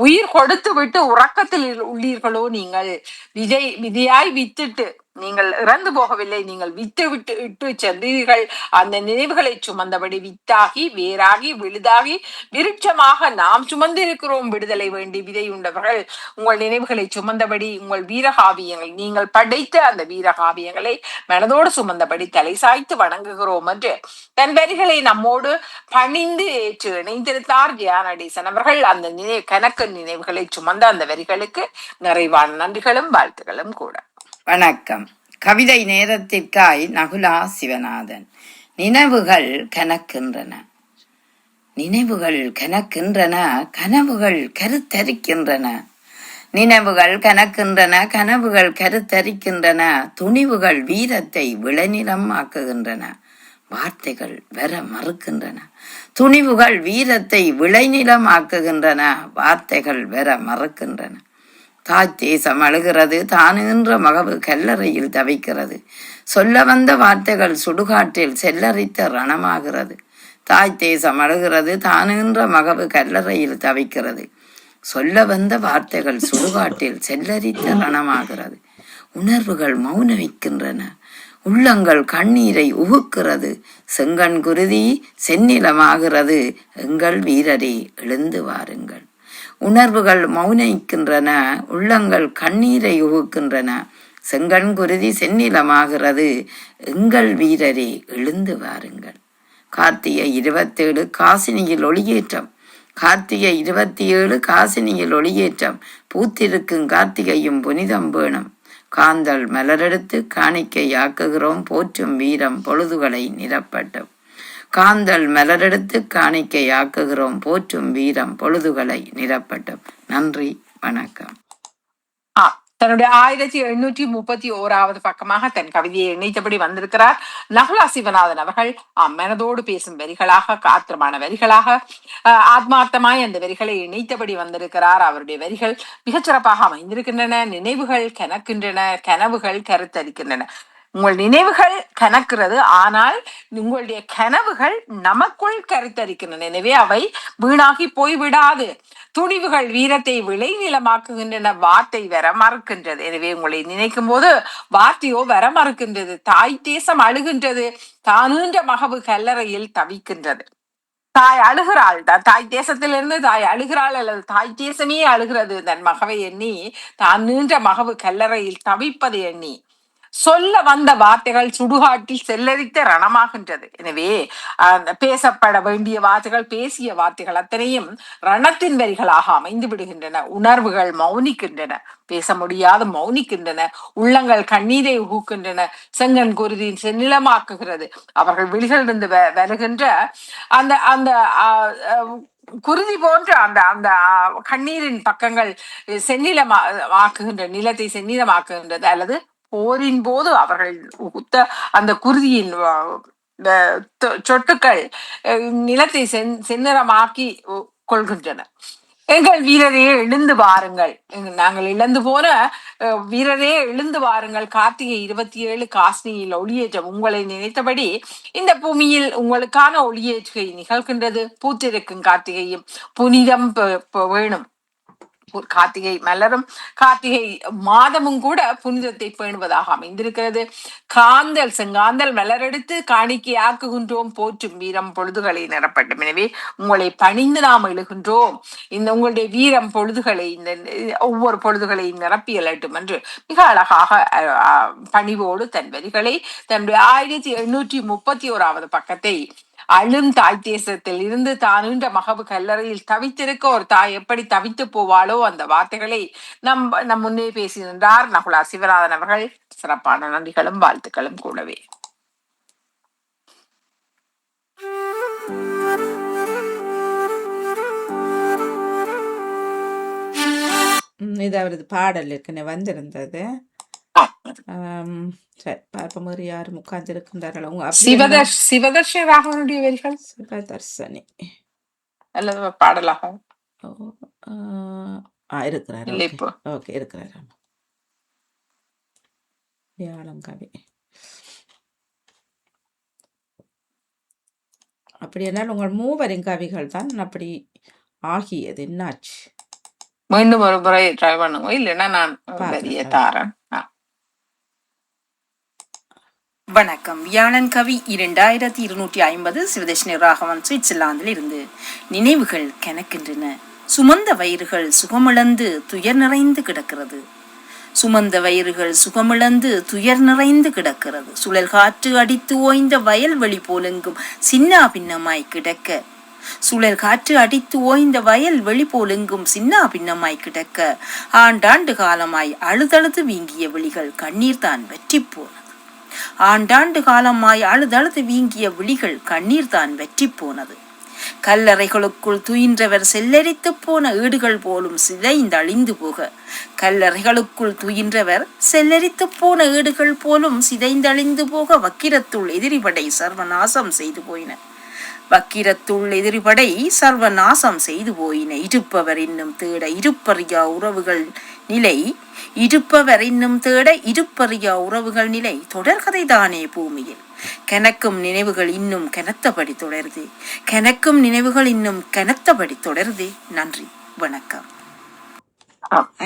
உயிர் கொடுத்து விட்டு உறக்கத்தில் உள்ளீர்களோ. நீங்கள் விதையாய் வித்திட்டு நீங்கள் இறந்து போகவில்லை. நீங்கள் இட்டு சென்றீர்கள். அந்த நினைவுகளை சுமந்தபடி வித்தாகி வேராகி விழுதாகி விருட்சமாக நாம் சுமந்திருக்கிறோம். விடுதலை வேண்டி விதை உண்டவர்கள் உங்கள் நினைவுகளை சுமந்தபடி உங்கள் வீரகாவியங்கள், நீங்கள் படைத்த அந்த வீரகாவியங்களை மனதோடு சுமந்தபடி தலை சாய்த்து வணங்குகிறோம் என்று தன் வரிகளை நம்மோடு பணிந்து ஏற்று இணைந்திருந்தார் ஜெயநடேசன் அவர்கள். அந்த கணக்கு நினைவுகளை சுமந்த அந்த வரிகளுக்கு நிறைவான நன்றிகளும் வாழ்த்துகளும் கூட. வணக்கம். கவிதை நேரத்திற்காய் நகுலா சிவநாதன். நினைவுகள் கனக்கின்றன. நினைவுகள் கனக்கின்றன, கனவுகள் கருத்தரிக்கின்றன. நினைவுகள் கனக்கின்றன, கனவுகள் கருத்தரிக்கின்றன. துணிவுகள் வீரத்தை விளைநிலம் ஆக்குகின்றன. வார்த்தைகள் வர மறுக்கின்றன. துணிவுகள் வீரத்தை விளைநிலம் ஆக்குகின்றன. வார்த்தைகள் வர மறுக்கின்றன. தாய் தேசம் அழுகிறது, தானுகின்ற மகவு கல்லறையில் தவிக்கிறது. சொல்ல வந்த வார்த்தைகள் சுடுகாட்டில் செல்லரித்த ரணமாகிறது. தாய் தேசம் அழுகிறது, தானுகின்ற மகவு கல்லறையில் தவிக்கிறது. சொல்ல வந்த வார்த்தைகள் சுடுகாட்டில் செல்லரித்த ரணமாகிறது. உணர்வுகள் மௌனமிக்கின்றன. உள்ளங்கள் கண்ணீரை உகுக்கிறது. செங்கண் குருதி செந்நிலமாகிறது. எங்கள் வீரரே எழுந்து வாருங்கள். உணர்வுகள் மௌனிக்கின்றன. உள்ளங்கள் கண்ணீரை உகுக்கின்றன. செங்கண் குருதி செந்நிலமாகிறது. எங்கள் வீரரே எழுந்து வாருங்கள். கார்த்திகை 27 காசினியில் ஒளியேற்றம். கார்த்திகை 27 காசினியில் ஒளியேற்றம். பூத்திருக்கும் கார்த்திகையும் புனிதம் வேணும். காந்தல் மலரெடுத்து காணிக்கை ஆக்குகிறோம். போற்றும் வீரம் பொழுதுகளை நிரப்பட்டும். காந்தல் மலரெடுத்து காணிக்கை ஆக்குகிறோம். போற்றும் வீரம் பொழுதுகளை நிரப்பட்டும். நன்றி, வணக்கம். தன்னுடைய 1831 பக்கமாக தன் கவிதையை இணைத்தபடி வந்திருக்கிறார் நகுலா சிவநாதன் அவர்கள். மனதோடு பேசும் வரிகளாக, காத்திரமான வரிகளாக, ஆத்மார்த்தமாய் அந்த வரிகளை இணைத்தபடி வந்திருக்கிறார். அவருடைய வரிகள் மிகச்சிறப்பாக அமைந்திருக்கின்றன. நினைவுகள் கனக்கின்றன, கனவுகள் கருத்தரிக்கின்றன. உங்கள் நினைவுகள் கனக்கிறது, ஆனால் உங்களுடைய கனவுகள் நமக்குள் கருத்தரிக்கின்றன. எனவே அவை வீணாகி போய்விடாது. துணிவுகள் வீரத்தை விளைநிலமாக்குகின்றன, வார்த்தை வர மறுக்கின்றது. எனவே உங்களை நினைக்கும் போது வார்த்தையோ வர மறுக்கின்றது. தாய் தேசம் அழுகின்றது, தானூன்ற மகவு கல்லறையில் தவிக்கின்றது. தாய் அழுகிறாள், தாய் தேசத்திலிருந்து தாய் அழுகிறாள், அல்லது தாய் தேசமே அழுகிறது தன் மகவை எண்ணி, தான் நீண்ட மகவு கல்லறையில் தவிப்பதை எண்ணி. சொல்ல வந்த வார்த்தைகள் சுடுகாட்டில் செல்லரித்த ரணமாகின்றது. எனவே பேசப்பட வேண்டிய வார்த்தைகள், பேசிய வார்த்தைகள் அத்தனையும் ரணத்தின் வரிகளாக அமைந்து விடுகின்றன. உணர்வுகள் மௌனிக்கின்றன, பேச முடியாத மௌனிக்கின்றன. உள்ளங்கள் கண்ணீரை ஊக்குகின்றன. செங்கன் குருதியின் செந்நிலமாக்குகிறது. அவர்கள் விழிகளிலிருந்து வருகின்ற அந்த அந்த குருதி போன்ற அந்த அந்த கண்ணீரின் பக்கங்கள் செந்நிலமாக்குகின்ற, நிலத்தை செந்நிலமாக்குகின்றது. அல்லது போரின் போது அவர்கள் உகுத்த அந்த குருதியின் சொட்டுக்கள் நிலத்தை செந்நிறமாக்கி கொள்கின்றன. எங்கள் வீரரே எழுந்து வாருங்கள், நாங்கள் இழந்து போன வீரரே எழுந்து வாருங்கள். கார்த்திகை 27 காஸ்னியில் ஒளியேற்றம். உங்களை நினைத்தபடி இந்த பூமியில் உங்களுக்கான ஒளியேற்றுகை நிகழ்கின்றது. பூத்திருக்கும் கார்த்திகையும் புனிதம் வேணும். கார்த்திகை மலரும் கார்த்திகை மாதமும் கூட புனிதத்தை பேணுவதாக அமைந்திருக்கிறது. காந்தல் செங்காந்தல் மலரெடுத்து காணிக்கை ஆக்குகின்றோம், போற்றும் வீரம் பொழுதுகளை நிரப்பட்டும். எனவே உங்களை பணிந்து நாம் எழுகின்றோம். இந்த உங்களுடைய வீரம் பொழுதுகளை, இந்த ஒவ்வொரு பொழுதுகளையும் நிரப்பி எழட்டும் என்று மிக அழகாக பணிவோடு தன் வரிகளை தன்னுடைய 1831 பக்கத்தை அழும் தாய் தேசத்தில் இருந்து தானுண்ட மகவு கல்லறையில் தவித்திருக்க ஒரு தாய் எப்படி தவித்து போவாளோ அந்த வார்த்தைகளை நம் முன்னே பேசுகின்றார் நகுலா சிவநாதன் அவர்கள். சிறப்பான நன்றிகளும் வாழ்த்துக்களும் கூடவே. இது அவரது பாடல் ஏற்கனவே வந்திருந்தது. சரி, பார்ப்போம் யாரும் உட்கார்ந்து இருக்கின்றார்கள். சிவதர்ஷினி ராகவனுடைய வரிகள். சிவதர்ஷினி அல்லது பாடலாக இருக்கிறார். ஓகே, இருக்கிறார். வியாழங்கவி. அப்படி என்னால் உங்கள் மூவரின் கவிகள் தான் அப்படி ஆகியது. என்னாச்சு? மீண்டும் ஒரு முறை ட்ரை பண்ணுங்க, இல்லைன்னா நான் தாரேன். வணக்கம். வியாழன் கவி 2250 சிவதர்ஷினி ராகவன், சுவிட்சர்லாந்தில் இருந்து. நினைவுகள் கனக்கின்றன, சுமந்த வயிறுகள் சுகமிழந்து துயர் நிறைந்து கிடக்கிறது. சுமந்த வயிறுகள் சுகமிழந்து துயர் நிறைந்து கிடக்கிறது. சுழல் காற்று அடித்து ஓய்ந்த வயல்வெளி போலெங்கும் சின்னா பின்னமாய் கிடக்க. சுழல் காற்று அடித்து ஓய்ந்த வயல் வெளி போலெங்கும் சின்னா பின்னமாய் கிடக்க. ஆண்டாண்டு காலமாய் அழுதழுது வீங்கிய விழிகள் கண்ணீர் தான் வெற்றி போனது. ஆண்டாண்டு காலமாய் அழுதழுது வீங்கிய விழிகள் கண்ணீர் தான் வெற்றி போனது. கல்லறைகளுக்குள் துயின்றவர் செல்லரித்து போன ஏடுகள் போலும் சிதைந்தழிந்து போக. கல்லறைகளுக்குள் துயின்றவர் செல்லரித்து போன ஏடுகள் போலும் சிதைந்தழிந்து போக. வக்கிரத்துள் எதிரிபடை சர்வநாசம் செய்து போயின. வக்கிரத்துள் எதிரிபடை சர்வநாசம் செய்து போயின. இருப்பவர் இன்னும் தேட இருப்பறியா உறவுகள் நிலை. இருப்பவர் இன்னும் தேட இருப்பறியா உறவுகள் நிலை. தொடர்கதை தானே பூமியில். கனக்கும் நினைவுகள் இன்னும் கனத்தபடி தொடருது. கனக்கும் நினைவுகள் இன்னும் கனத்தபடி தொடருது. நன்றி, வணக்கம்.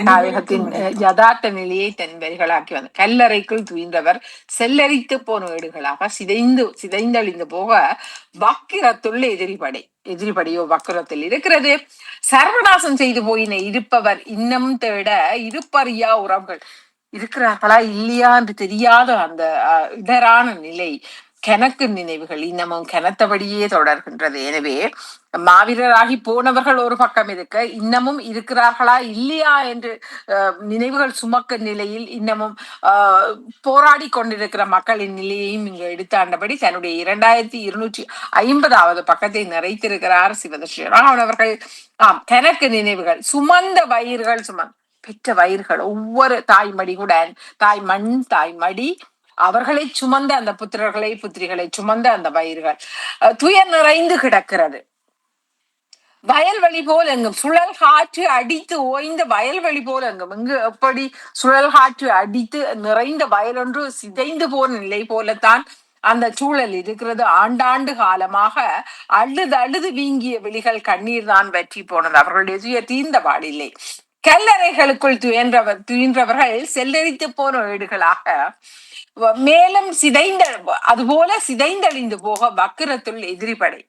நாயகத்தின் யதார்த்த நிலையை தன் வரிகளாக்கி வந்த கல்லறைக்குள் துயின்றவர் செல்லரித்து போன ஏடுகளாக சிதைந்தழிந்து போக. வக்கிரத்துள்ள எதிரிபடையோ வக்கிரத்தில் இருக்கிறது. சர்வநாசம் செய்து போயின. இருப்பவர் இன்னும் தேட இருப்பறியா உறவுகள் இருக்கிறார்களா இல்லையா என்று தெரியாத அந்த இடரான நிலை. கணக்கு நினைவுகள் இன்னமும் கனத்தபடியே தொடர்கின்றது. எனவே மாவீரராகி போனவர்கள் ஒரு பக்கம் இருக்க, இன்னமும் இருக்கிறார்களா இல்லையா என்று நினைவுகள் சுமக்க நிலையில் இன்னமும் போராடி கொண்டிருக்கிற மக்களின் நிலையையும் இங்கு எடுத்தாண்டபடி தன்னுடைய 2250 பக்கத்தை நிறைத்திருக்கிறார் சிவதர்ஷினி ராகவன் அவர்கள். கணக்கு நினைவுகள் சுமந்த வயிறுகள் பெற்ற வயிறுகள், ஒவ்வொரு தாய்மடியுடன் தாய் மண் தாய் மடி அவர்களை சுமந்த அந்த புத்திரர்களை புத்திரிகளை சுமந்த அந்த வயிறுகள் துயர் நிறைந்து கிடக்கிறது. வயல்வெளி போல் எங்கும் சுழல் காற்று அடித்து ஓய்ந்த வயல்வெளி போல் எங்கும், இங்கு எப்படி சுழல் காற்று அடித்து நிறைந்த வயலொன்று சிதைந்து போன நிலை போலத்தான் அந்த சூழல் இருக்கிறது. ஆண்டாண்டு காலமாக அழுது வீங்கிய விழிகள் கண்ணீர் தான் வற்றி போனது. அவர்களுடைய துயர் தீர்ந்த பாடில்லை. கல்லறைகளுக்குள் துயின்றவர்கள் செல்லரித்து போன ஏடுகளாக மேலும் அதுபோல சிதைந்தழிந்து போக வக்கிரத்துள் எதிரிப்படை.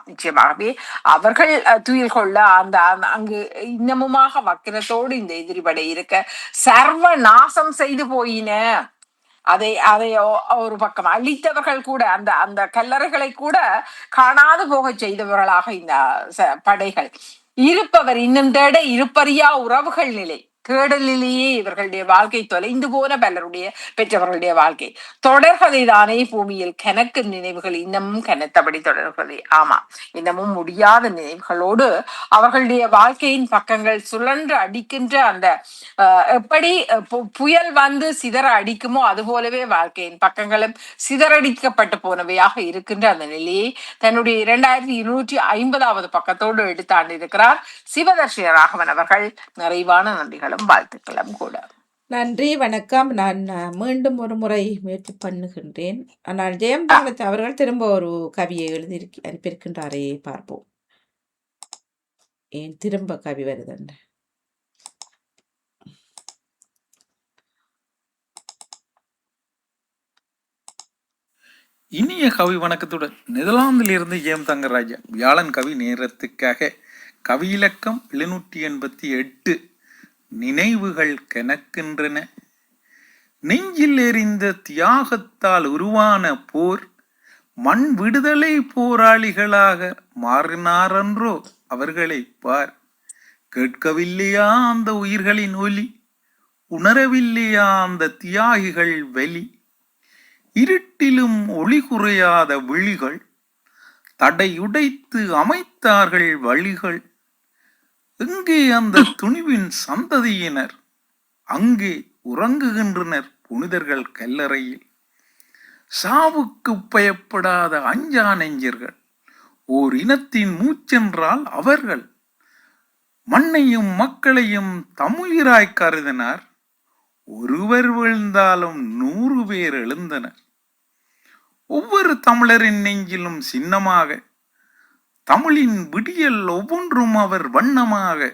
நிச்சயமாகவே அவர்கள் துயில் கொள்ள அந்த அங்கு இன்னமுமாக வக்கிரத்தோடு இந்த எதிரிப்படை இருக்க சர்வ நாசம் செய்து போயின. அதை ஒரு பக்கம் அழித்தவர்கள் கூட அந்த அந்த கல்லறைகளை கூட காணாது போக செய்தவர்களாக இந்த படைகள். இருப்பவர் இன்னும் தேட இருப்பறியா உறவுகள் நிலை கேடலிலேயே இவர்களுடைய வாழ்க்கை தொலைந்து போன பலருடைய பெற்றவர்களுடைய வாழ்க்கை தொடர்கதை தானே. பூமியில் கணக்கு நினைவுகள் இன்னமும் கனத்தபடி தொடர்கதை. ஆமா, இன்னமும் முடியாத நினைவுகளோடு அவர்களுடைய வாழ்க்கையின் பக்கங்கள் சுழன்று அடிக்கின்ற அந்த எப்படி புயல் வந்து சிதற அடிக்குமோ அது போலவே வாழ்க்கையின் பக்கங்களும் சிதறடிக்கப்பட்டு போனவையாக இருக்கின்ற அந்த நிலையை தன்னுடைய 2250வது பக்கத்தோடு எடுத்தாண்டு இருக்கிறார் சிவதர்ஷினி ராகவன் அவர்கள். நிறைவான நன்றிகளும் வாழ்த்துக்களும் கூட. நன்றி, வணக்கம். நான் மீண்டும் ஒரு முறை முயற்சி பண்ணுகின்றேன். ஆனால் ஜெயம்தானத் அவர்கள் திரும்ப ஒரு கவியை எழுதி அனுப்பியிருக்கின்றாரே, பார்ப்போம். ஏன் திரும்ப கவி வருதுன்னு. இனிய கவி வணக்கத்துடன் நெதர்லாந்திலிருந்து ஜெயம் தங்கராஜா. வியாழன் கவி நேரத்துக்காக கவியிலக்கம் 788. நினைவுகள் கனக்கின்றன. நெஞ்சில் எறிந்த தியாகத்தால் உருவான போர் மண் விடுதலை போராளிகளாக மாறினாரன்றோ அவர்களை பார். கேட்கவில்லையா அந்த உயிர்களின் ஒலி? உணரவில்லையா அந்த தியாகிகள் வெளி? இருட்டிலும் ஒளி குறையாத விழிகள் தடையுடைத்து அமைத்தார்கள் வழிகள். எங்கே அந்த துணிவின் சந்ததியினர்? அங்கே உறங்குகின்றனர் புனிதர்கள் கல்லறையில். சாவுக்கு பயப்படாத அஞ்சா நெஞ்சர்கள், ஓர் இனத்தின் மூச்சென்றால் அவர்கள். மண்ணையும் மக்களையும் தமுயிராய் கருதினார். ஒருவர் விழுந்தாலும் 100 பேர் எழுந்தனர். ஒவ்வொரு தமிழரின் நெஞ்சிலும் சின்னமாக தமிழின் விடியல் ஒவ்வொன்றும் அவர் வண்ணமாக.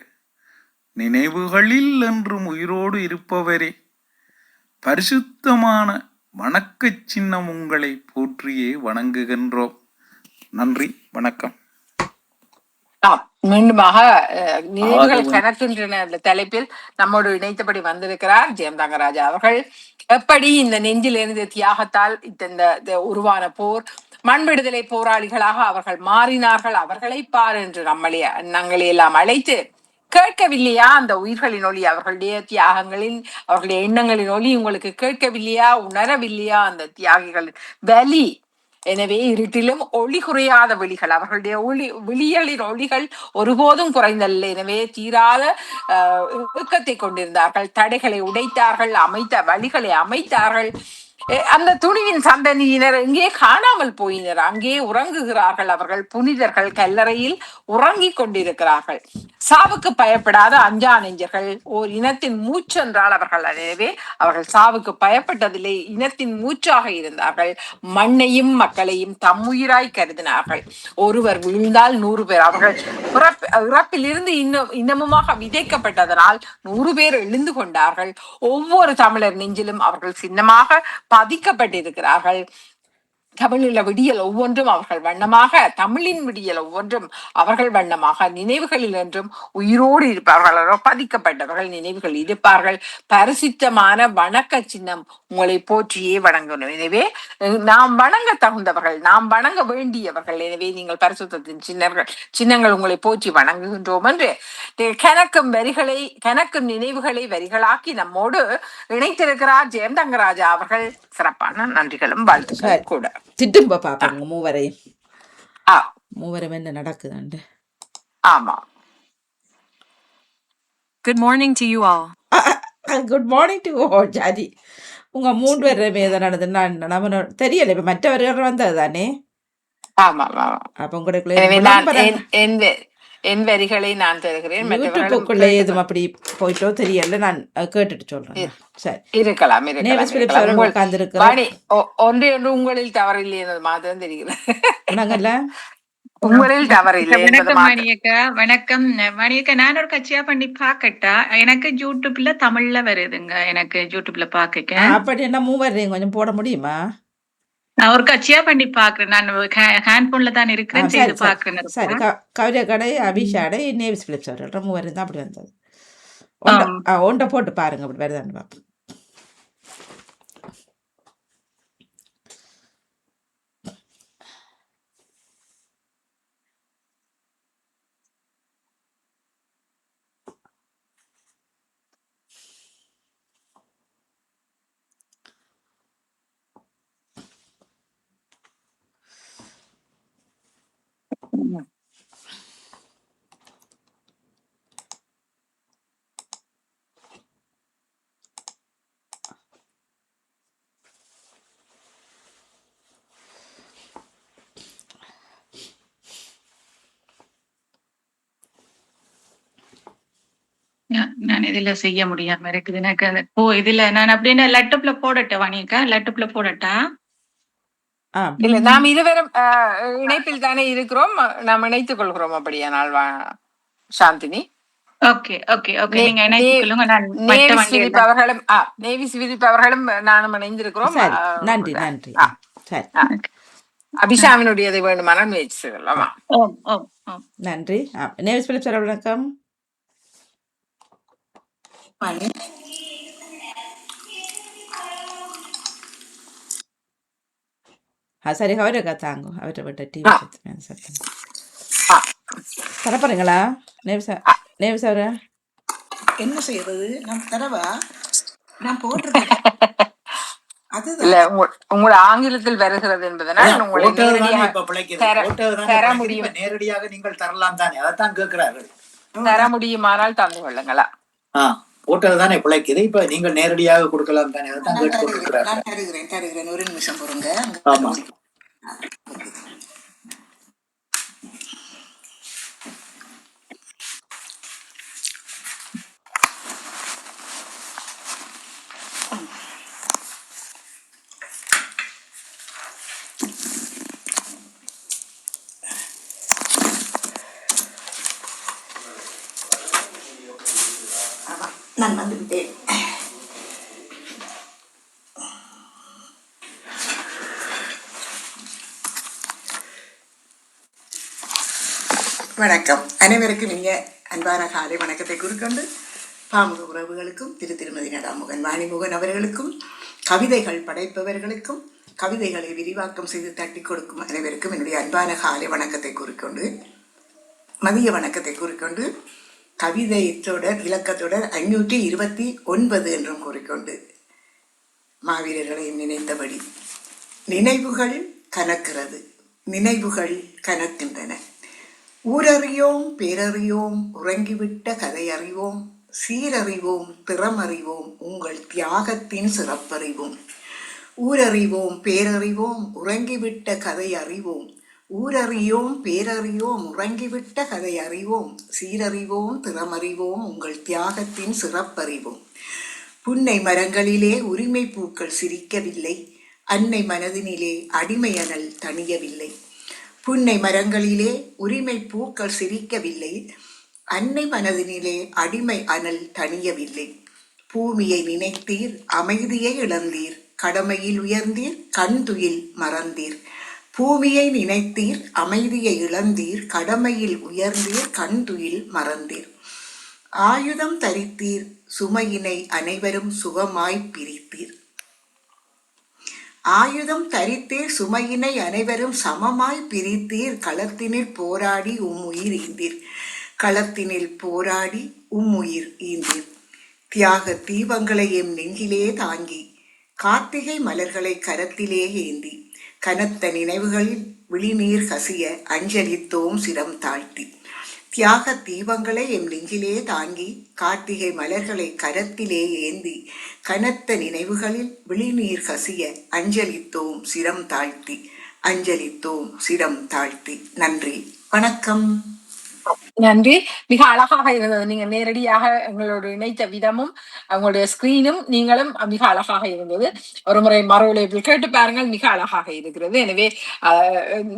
நினைவுகளில் என்றும் உயிரோடு இருப்பவரே, பரிசுத்தமான வணக்க சின்னம் உங்களை போற்றியே வணங்குகின்றோம். நன்றி, வணக்கம். மீண்டுமாக நினைவுகள் கணக்கின்றன என்ற தலைப்பில் நம்மோடு இணைத்தபடி வந்திருக்கிறார் ஜெயம் தங்கராஜா அவர்கள். எப்படி இந்த நெஞ்சிலிருந்து தியாகத்தால் இந்த உருவான போர் மண் விடுதலை போராளிகளாக அவர்கள் மாறினார்கள், அவர்களை பார் என்று நாங்களே எல்லாம் அழைத்து கேட்கவில்லையா அந்த உயிர்களின் ஒளி? அவர்களுடைய தியாகங்களின் அவர்களுடைய எண்ணங்களின் ஒளி உங்களுக்கு கேட்கவில்லையா? உணரவில்லையா அந்த தியாகிகளின் வலி? எனவே இருட்டிலும் ஒளி குறையாத விழிகள், அவர்களுடைய விழிகளின் ஒளிகள் ஒருபோதும் குறைந்தல்ல. எனவே தீராத இயக்கத்தை கொண்டிருந்தார்கள். தடைகளை உடைத்தார்கள், வழிகளை அமைத்தார்கள். அந்த துணிவின் சந்ததியினர் எங்கே காணாமல் போயினர்? அங்கே உறங்குகிறார்கள். அவர்கள் புனிதர்கள் கல்லறையில் உறங்கிக் கொண்டிருக்கிறார்கள். சாவுக்கு பயப்படாத அஞ்சா நெஞ்சர்கள், ஓர் இனத்தின் மூச்சு என்றால் அவர்கள். எனவே அவர்கள் சாவுக்கு பயப்பட்டதில்லை, இனத்தின் மூச்சாக இருந்தார்கள். மண்ணையும் மக்களையும் தம்முயிராய் கருதினார்கள். ஒருவர் விழுந்தால் 100 பேர். அவர்கள் இறப்பிலிருந்து இன்னமுமாக விதைக்கப்பட்டதனால் 100 பேர் எழுந்து கொண்டார்கள். ஒவ்வொரு தமிழர் நெஞ்சிலும் அவர்கள் சின்னமாக பதிக்கப்பட்டிருக்கிறார்கள். தமிழில் விடியல் ஒவ்வொன்றும் அவர்கள் வண்ணமாக, தமிழின் விடியல் ஒவ்வொன்றும் அவர்கள் வண்ணமாக. நினைவுகளில் என்றும் உயிரோடு இருப்பார்கள், பதிக்கப்பட்டவர்கள் நினைவுகள் இருப்பார்கள். பரிசுத்தமான வணக்க சின்னம் உங்களை போற்றியே வணங்கணும். எனவே நாம் வணங்க தகுந்தவர்கள், நாம் வணங்க வேண்டியவர்கள். எனவே நீங்கள் பரிசுத்தத்தின் சின்னங்கள் உங்களை போற்றி வணங்குகின்றோம் என்று கணக்கும் நினைவுகளை வரிகளாக்கி நம்மோடு இணைத்திருக்கிறார் ஜெயம் தங்கராஜா அவர்கள். சிறப்பான நன்றிகளும் வாழ்த்துக்களும் கூட. திட்டும்ப பாப்பாங்க மூவரையும். மூவரும் என்ன நடக்குதுண்டு. ஆமா. Good morning to you all. Good morning to all ஜாதி. உங்க 3 பேர் மீது நடந்து நம்ம தெரியல. இப்ப மற்றவர்கள் வந்தது தானே. ஆமா ஆமா. அப்ப உங்களுக்கு எனவே நான் என் வரிகளை நான் தருகிறேன். யூடியூப்புக்குள்ள ஏதும் அப்படி போயிட்டோ தெரியல. நான் கேட்டுட்டு சொல்றேன். சரி, இருக்கலாம் நேவிஸ் பிலிப்ஸ் அவர்கள் உட்கார்ந்திருக்கிறார். ஒன்று உங்களில் தவறில்லை என்பது மாத்திரம் தெரிகிறது. உணங்கல்ல உங்களில் தவறில்லை. வணக்கம் மணியக்கா. வணக்கம் மணியக்கா. நான் ஒரு கட்சியா பண்ணி பாக்கட்டா? எனக்கு யூடியூப்ல தமிழ்ல வருதுங்க. எனக்கு யூடியூப்ல பாக்க அப்படி என்ன மூவர் கொஞ்சம் போட முடியுமா? நான் ஒரு கட்சியா பண்ணி பாக்குறேன். நான் ஹேண்ட்போன்ல தான் இருக்கிறேன். செய்து பாக்குறேன். சரி, கவிதை கடை, அபிஷாடை, நேவிஸ் பிலிப்ஸ் அவர்கள் மூவர் தான் அப்படி வந்தது. ஒன்றை போட்டு பாருங்க அப்படி வருதான்னு பார்ப்போம். நான் இதுல செய்ய முடியாம இருக்குது எனக்கு. இதுல நான் அப்படின்னா லேப்டாப்ல போடட்டா? வணிகா லேப்டாப்ல போடட்டா? இல்ல, நாம் இருவரும் இணைப்பில் தானே இருக்கிறோம். நாம் இணைத்துக் கொள்கிறோம். அப்படியானால் சாந்தினி. ஓகே ஓகே ஓகே, நீங்க இணைத்துக் கொள்ளுங்க. நான் நேவிஸ் பிலிப் அவர்களும் நேவிஸ் பிலிப் அவர்களும் நானும் இணைந்திருக்கிறோம். நன்றி நன்றி. அபிஷாவினுடையதை வேண்டுமானால் முயற்சி செய்யலாமா? நன்றி. நேவிஸ் பிலிப் சார் வணக்கம். சரி, அவரை தாங்க. அவரை விட்ட டிவி தரப்போறீங்களா? நேவிஸ் அவர என்ன செய்யறது? நான் தரவா? நான் போட்டிருக்கேன். இல்ல, உங்களோட ஆங்கிலத்தில் வருகிறது என்பதனால் உங்களை தர முடியும். நேரடியாக நீங்கள் தரலாம் தானே, அதைத்தான் கேட்கிறார்கள். தர முடியுமானால் தந்து கொள்ளுங்களா? போட்டது தானே பிழைக்குது. இப்ப நீங்கள் நேரடியாக கொடுக்கலாம் தானே, அதைத்தான் கேட்டுக்கொண்டிருக்கிறார்கள். தருகிறேன். ஒரு நிமிஷம் பொறுங்க. ஆமா, நான் வந்துவிட்டேன். வணக்கம். அனைவருக்கும் இனிய அன்பான காலை வணக்கத்தை குறிக்கொண்டு பாமுக உறவுகளுக்கும் திருமதி நடாமுகன் வாணிமுகன் அவர்களுக்கும் கவிதைகள் படைப்பவர்களுக்கும் கவிதைகளை விரிவாக்கம் செய்து தட்டி கொடுக்கும் அனைவருக்கும் என்னுடைய அன்பான காலை வணக்கத்தை குறிக்கொண்டு மதிய வணக்கத்தை குறிக்கொண்டு கவிதை தொடர் இலக்கத்தொடர் 529 என்றும் கூறிக்கொண்டு மாவீரர்களை நினைத்தபடி நினைவுகள் கனக்கிறது, நினைவுகள் கனக்கின்றன. ஊரறியோம் பேரறியோம் உறங்கிவிட்ட கதை அறிவோம், சீரறிவோம் திறமறிவோம் உங்கள் தியாகத்தின் சிறப்பறிவோம். ஊரறிவோம் பேரறிவோம் உறங்கிவிட்ட கதை அறிவோம், ஊரறியோம் பேரறியோம் உறங்கிவிட்ட கதை அறிவோம், சீரறிவோம் திறமறிவோம் உங்கள் தியாகத்தின் சிறப்பறிவோம். புன்னை மரங்களிலே உரிமை பூக்கள் சிரிக்கவில்லை, அன்னை மனதினிலே அடிமை அனல் தணியவில்லை. புன்னை மரங்களிலே உரிமை பூக்கள் சிரிக்கவில்லை, அன்னை மனதினிலே அடிமை அனல் தணியவில்லை. பூமியை நினைத்தீர் அமைதியை இழந்தீர், கடமையில் உயர்ந்தீர் கண்துயில் மறந்தீர். பூமியை நினைத்தீர் அமைதியை இழந்தீர், கடமையில் உயர்ந்தீர் கண்துயில் மறந்தீர். ஆயுதம் தரித்தீர் சுமையினை அனைவரும் சுகமாய் பிரித்தீர். ஆயுதம் தரித்தீர் சுமையினை அனைவரும் சமமாய் பிரித்தீர், களத்தினில் போராடி உம்முயிர் ஈந்தீர். களத்தினில் போராடி உம்முயிர் ஈந்தீர். தியாக தீபங்களை எம் நெஞ்சிலே தாங்கி, கார்த்திகை மலர்களை கரத்திலே ஏந்தி, கனத்த நினைவுகளில் விழிநீர் கசிய அஞ்சலித்தோம் சிரம் தாழ்த்தி. தியாக தீபங்களை எம் நெஞ்சிலே தாங்கி கார்த்திகை மலர்களை கரத்திலே ஏந்தி கனத்த நினைவுகளில் விழிநீர் கசிய அஞ்சலித்தோம் சிரம் தாழ்த்தி, அஞ்சலித்தோம் சிரம் தாழ்த்தி. நன்றி, வணக்கம். நன்றி. மிக அழகாக இருந்தது. நீங்க நேரடியாக எங்களோடு இணைத்த விதமும் உங்களுடைய ஸ்கிரீனும் நீங்களும் மிக அழகாக இருந்தது. ஒரு முறை மறு உழைப்பில் கேட்டு பாருங்கள், மிக அழகாக இருக்கிறது. எனவே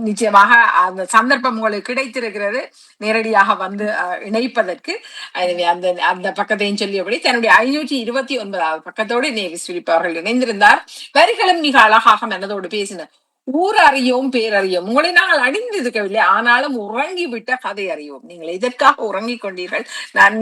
நிச்சயமாக அந்த சந்தர்ப்பம் உங்களுக்கு கிடைத்திருக்கிறது நேரடியாக வந்து இணைப்பதற்கு. எனவே அந்த அந்த பக்கத்தையும் சொல்லியபடி தன்னுடைய 529வது பக்கத்தோடு நேவிஸ் பிலிப் அவர்கள் இணைந்திருந்தார். வரிகளும் மிக அழகாக மனதோடு பேசின. ஊர் அறியோம் பேரறியோம், உங்களை நாங்கள் அணிந்திருக்கவில்லை, ஆனாலும் உறங்கிவிட்ட கதை அறிவோம். நீங்கள் எதற்காக உறங்கிக் கொண்டீர்கள்,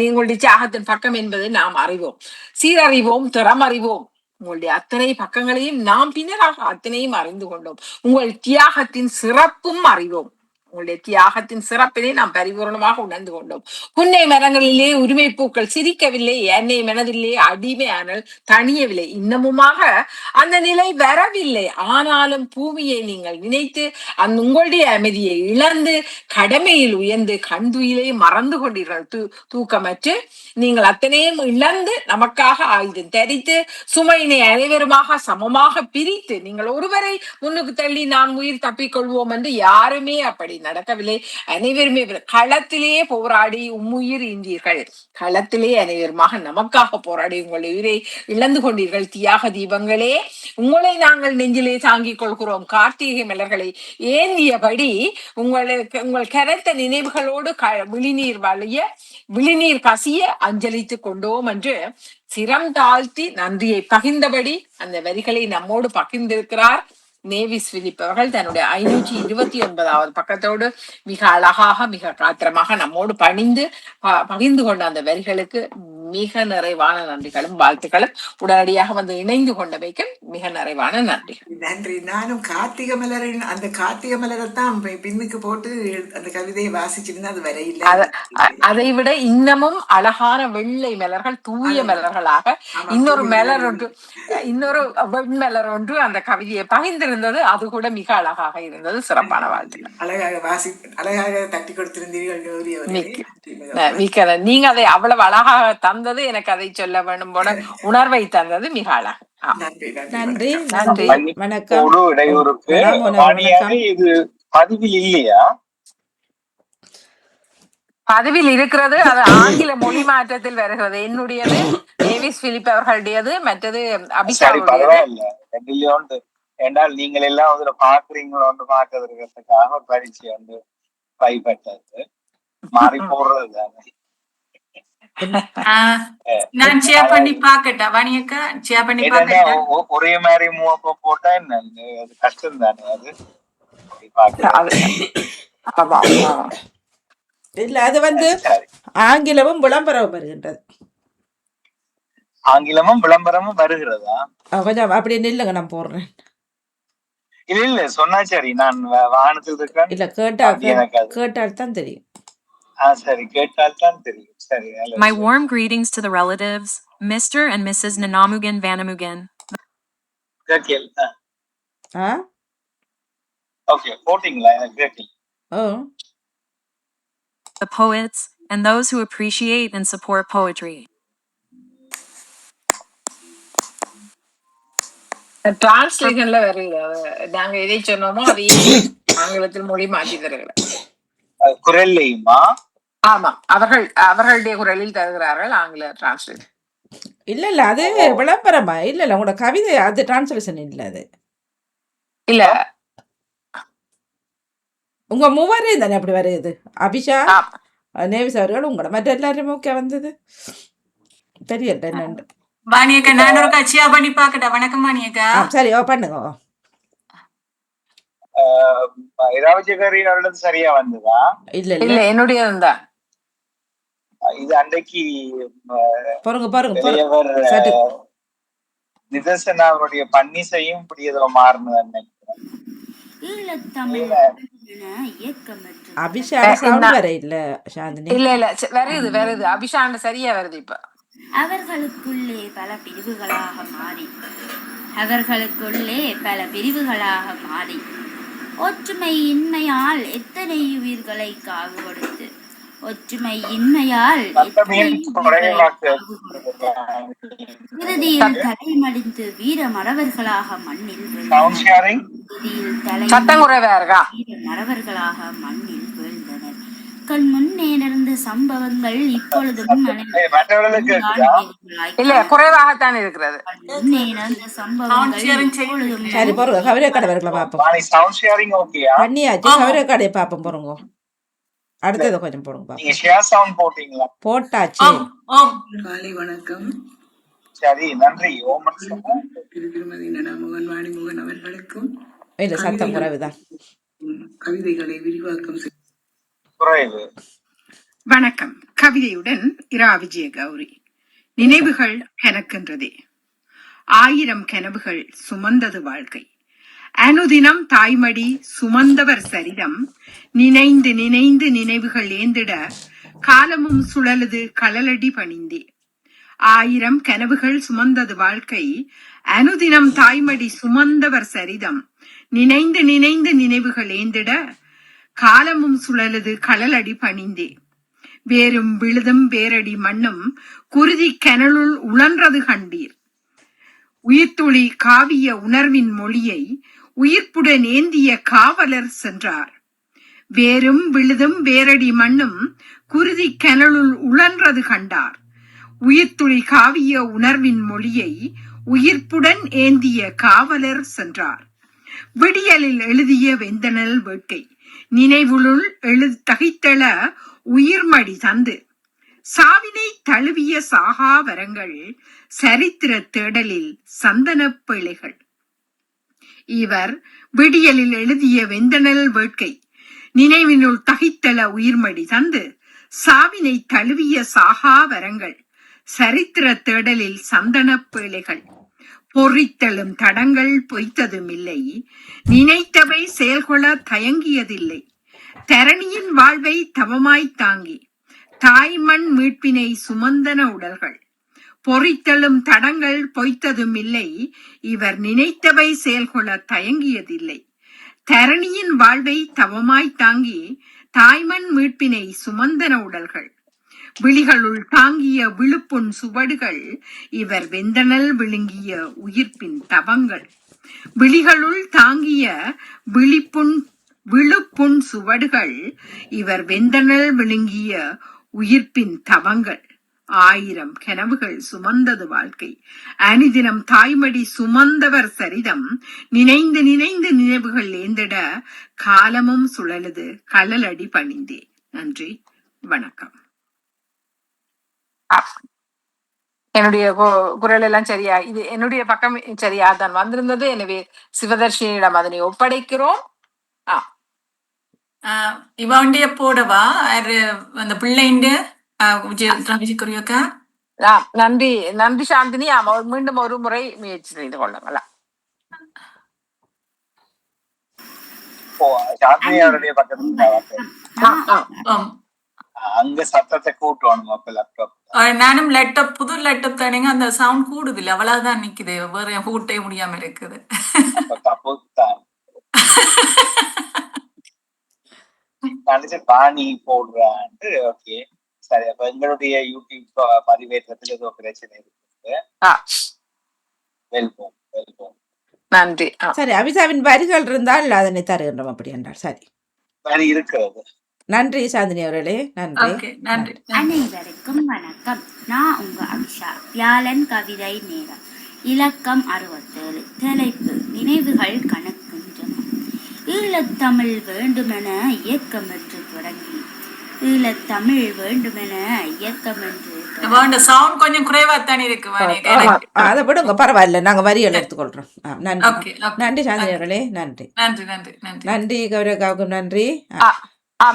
நீங்களுடைய தியாகத்தின் பக்கம் என்பதை நாம் அறிவோம். சீரறிவோம், திறம் அறிவோம். உங்களுடைய அத்தனை பக்கங்களையும் நாம் பின்னராக அத்தனையும் அறிந்து கொண்டோம். உங்கள் தியாகத்தின் சிறப்பும் அறிவோம். உங்களுடைய தியாகத்தின் சிறப்பினை நாம் பரிபூர்ணமாக உணர்ந்து கொண்டோம். புன்னை மரங்களிலே உரிமை பூக்கள் சிரிக்கவில்லை, என்னை மனதிலே அடிமை ஆனால் தணியவில்லை. இன்னமுமாக அந்த நிலை வரவில்லை. ஆனாலும் பூமியை நீங்கள் நினைத்து அந்த உங்களுடைய அமைதியை இழந்து கடமையில் உயர்ந்து கண்துயிலை மறந்து கொண்டீர்கள். தூக்கமற்று நீங்கள் அத்தனையும் இழந்து நமக்காக ஆயுதம் தரித்து சுமையினை அனைவருமாக சமமாக பிரித்து நீங்கள் ஒருவரை முன்னுக்கு தள்ளி நான் உயிர் தப்பிக்கொள்வோம் என்று யாருமே அப்படி நடக்கவில்லை. அனைவருமே களத்திலேயே போராடி உம்முயிர் ஈந்தீர்கள். களத்திலே அனைவருமாக நமக்காக போராடி உங்கள் உயிரை இழந்து கொண்டீர்கள். தியாக தீபங்களே, உங்களை நாங்கள் நெஞ்சிலே தாங்கிக் கொள்கிறோம். கார்த்திகை மலர்களை ஏந்தியபடி உங்கள் கரைத்த நினைவுகளோடு விழிநீர் வழிய விழிநீர் கசிய அஞ்சலித்துக் கொண்டோம் என்று சிரம் தாழ்த்தி நன்றியை பகிர்ந்தபடி அந்த வரிகளை நம்மோடு பகிர்ந்திருக்கிறார் நேவிஸ் பிலிப் அவர்கள். தன்னுடைய 529வது பக்கத்தோடு மிக அழகாக மிக காத்திரமாக நம்மோடு பகிர்ந்து கொண்ட அந்த வரிகளுக்கு மிக நிறைவான நன்றிகளும் வாழ்த்துக்களும். உடனடியாக வந்து இணைந்து கொண்டவைக்கு மிக நிறைவான நன்றிகள். நன்றி. நானும் கார்த்திகை மலரின் அந்த கார்த்திகை மலரைத்தான் பின்னுக்கு போட்டு அந்த கவிதையை வாசிச்சிருந்தா அது வரையில்லை. அதை விட இன்னமும் அழகான வெள்ளை மலர்கள், தூய மலர்களாக இன்னொரு மலர் ஒன்று, இன்னொரு வெண்மலர் ஒன்று அந்த கவிதையை பகிர்ந்திருந்தது. அது கூட மிக அழகாக இருந்தது. சிறப்பான வாழ்த்துக்கள். அழகாக தட்டி கொடுத்திருந்தீர்கள். நீங்க அதை அவ்வளவு அழகாக தந்தது எனக்கு அதை சொல்ல வேண்டும் போல உணர்வை தந்தது. மிக அழகா. நன்றி, நன்றி, வணக்கம். ஒரு இடையூறுக்கு இது பதிவில் இல்லையா? பதிவில் இருக்கிறது. அது ஆங்கில மொழி மாற்றத்தில் வருகிறது. என்னுடையது, நேவிஸ் பிலிப் அவர்களுடையது, மற்றது அபிஷாவுடையது. என்றால் நீங்கள் எல்லாம் வந்து பாக்குறீங்களோன்னு பாக்குறதுக்காக ஒரு பரீட்சை வந்து பயப்பட்டது மாறி போடுறது தானே. நான் ஷேர் பண்ணி பாக்கட்டா வாணியக்கா? ஷேர் பண்ணி பாக்கட்டா? ஒரே மாதிரி மூவ் போட்டா என்ன அது கஷ்டம் தானே. அது இல்ல, அது வந்து ஆங்கிலமும் விளம்பரமும் வருகின்றது. ஆங்கிலமும் விளம்பரமும் வருகிறதா? கொஞ்சம் அப்படி நில்லுங்க, நான் போடுறேன். இல்ல இல்ல சொன்னா சரி. நான் வாகனத்தில் இருக்கேன். இல்ல, கேட்டால் தான் தெரியும். சரி, கேட்டால் தான் தெரியும். சரி. My warm greetings to the relatives, Mr. and Mrs. Nanamugan Vanamugan. Cackle. Okay, போட்டிங்களா? எனக்கு cackle. The poets and those who appreciate and support poetry. டிரான்ஸ்லேஷன்ல வருது. நாங்க எதை சொன்னோமோ அதையே ஆங்கிலத்தில் மொழி மாற்றி தருகிறோம். குரல்லையுமா? ஆமா, அவர்களுடைய குரலில் தருகிறார்கள் ஆங்கில டிரான்ஸ்லேஷன். இல்ல அது விளம்பரமா? இல்ல உங்களோட கவிதை அது டிரான்ஸ்லேஷன் இல்ல. அது இல்ல, உங்க மூவரே தானே அப்படி வருது. அபிஷா, நேவிஸ் அவர்கள், உங்களோட மற்ற எல்லாரும் ஓகே வந்தது. தெரியல என்னண்டு. வாணியக்கா, நான் ஒரு கட்சியா பண்ணி பாக்கட்டா? வணக்கம் வாணியக்கா. சரி, பண்ணுங்க. ராவஜகரி அவர்களது சரியா வந்ததா? இல்ல இல்ல, என்னுடைய தான். இது அன்றைக்கு பாருங்க நிதர்சனாவுடைய பன்னிசையும் இப்படியதோ மாறினது. வருது அபிஷாண்ட சரியா வருது. இப்ப அவர்களுக்குள்ளே பல பிரிவுகளாக மாறி ஒற்றுமை இன்மையால் எத்தனை உயிர்களை காவு கொடுத்து ஒற்றுமையின்மையால் இறுதியில் தலைமடிந்து வீர மறவர்களாக மண்ணில் வீழ்ந்தனர். கண் முன்னே நடந்த சம்பவங்கள் இப்பொழுதும் குறைவாகத்தான் இருக்கிறது. முன்னே நடந்த சம்பவங்கள் இப்பொழுதும் சரி போறோங்க கவிதை கடவர்களை பார்ப்போம். பண்ணியாச்சு கவிதை கடையை பார்ப்போம் போறோங்க. அடுத்தது கொஞ்சம் போடுங்க. போட்டாச்சு. காலை வணக்கம். சரி, நன்றி. திருமதி நனாமுகன் வாணிமுகன் அவர்களுக்கும் இல்ல சத்தம் குறைவுதான். கவிதைகளை விரிவாக்கம் குறைவு. வணக்கம். கவிதையுடன் இரா விஜய கௌரி. நினைவுகள் கனக்கின்றதே. 1000 கனவுகள் சுமந்தது வாழ்க்கை. அனுதினம் தாய்மடி சுமந்தவர் சரிதம். நினைந்து நினைந்து நினைவுகள் ஏந்திட காலமும் சுழலுது களலடி பணிந்தே. 1000 கனவுகள் சுமந்தது வாழ்க்கை. அனுதினம் தாய்மடி சுமந்தவர் சரிதம். நினைந்து நினைந்து நினைவுகள் ஏந்திட காலமும் சுழலுது களலடி பணிந்தே. வேரும் விழுதும் வேரடி மண்ணும் குருதி கனலுள் உழன்றது கண்டீர். உயிர்த்துளி காவிய உணர்வின் மொழியை உயிர்ப்புடன் ஏந்திய காவலர் சென்றார். வேரும் விழுதும் வேரடி மண்ணும் குருதி கனலுள் உழன்றது கண்டார். உயிர்த்துளி காவிய உணர்வின் மொழியை உயிர்ப்புடன் ஏந்திய காவலர் சென்றார். விடியலில் எழுதிய வெந்தனல் வேட்கை நினைவுளுள் தகைத்தள உயிர்மடி தந்து சாவினை தழுவிய சாகாவரங்கள் சரித்திர தேடலில் சந்தன பிள்ளைகள். இவர் விடியலில் எழுதிய வெந்தனல் வேட்கை நினைவினுள் தகைத்தள உயிர்மடி தந்து சாவினை தழுவிய சாகாவரங்கள் சரித்திர தேடலில் சந்தன பிள்ளைகள். பொறித்தலும் தடங்கள் பொய்த்ததும் இல்லை. நினைத்தவை செயல்கொள்ள தயங்கியதில்லை. தரணியின் வாழ்வை தவமாய் தாங்கி தாய்மண் மீட்பினை சுமந்தன உடல்கள். பொறித்தலும் தடங்கள் பொய்த்ததும் இல்லை. இவர் நினைத்தவை செயல்கொள்ள தயங்கியதில்லை. தரணியின் வாழ்வை தவமாய் தாங்கி தாய்மண் மீட்பினை சுமந்தன உடல்கள். விழிகளுள் தாங்கிய விழுப்புண் சுவடுகள் இவர் வெந்தனல் விழுங்கிய உயிர்ப்பின் தவங்கள். விழிகளுள் தாங்கிய விழுப்புண் சுவடுகள் இவர் வெந்தனல் விழுங்கிய உயிர்ப்பின் தவங்கள். 1000 கனவுகள் சுமந்தது வாழ்க்கை. அனிதினம் தாய்மடி சுமந்தவர் சரிதம். நினைந்து நினைந்து நினைவுகள் ஏந்திட காலமும் சுழலுது களலடி பணிந்தே. நன்றி, வணக்கம். என்னுடைய குரல் எல்லாம் சரியா, இது என்னுடைய பக்கம் சரியா தான் வந்திருந்தது. எனவே சிவதர்ஷினியிடம் அதனை ஒப்படைக்கிறோம். இவண்டிய போடவா அந்த பிள்ளைண்டு நன்றி நன்றி சாந்தினி. மீண்டும் ஒரு முறை முயற்சி செய்து கொள்ளுங்களா. சாந்தினியோடைய பக்கத்துல அங்க சத்தத்தை கூட்டணும். அப்ப லேப்டாப் நானும் லேப்டாப் புது லேப்டாப் தானேங்க, அந்த சவுண்ட் கூடுது இல்ல, அவ்வளவுதான் நிக்குது, வேற கூட்டே முடியாம இருக்குது. நினைச்சு பாணி போடுறான்ட்டு. ஓகே சரி. அப்ப எங்களுடைய யூடியூப் பதிவேற்றத்துல ஏதோ பிரச்சனை இருக்கு. வெல்போம் வெல்போம். நன்றி. சரி, அபிதாவின் வரிகள் இருந்தால் அதனை தருகின்றோம். அப்படி என்றால் சரி, வரி இருக்கிறது. நன்றி சாந்தினி அவர்களே. நன்றி. அனைவருக்கும் வணக்கம். நான் உங்க அபிஷா. வியாழன் கவிதை நேரம். இலக்கம் 67. தலைப்பு நினைவுகள் கணக்கின்றன. ஈழத்தமிழ் வேண்டுமென இயக்கம் என்று தொடங்கி ஈழத்தமிழ் வேண்டுமென இயக்கம் என்று சவுண்ட் கொஞ்சம் குறைவாத்தான் இருக்கு. அதை விடுங்க, பரவாயில்ல, நாங்க வரிகள் எடுத்துக்கொள்றோம். நன்றி நன்றி சாந்தினி அவர்களே. நன்றி நன்றி கௌரகாவுக்கும் நன்றி.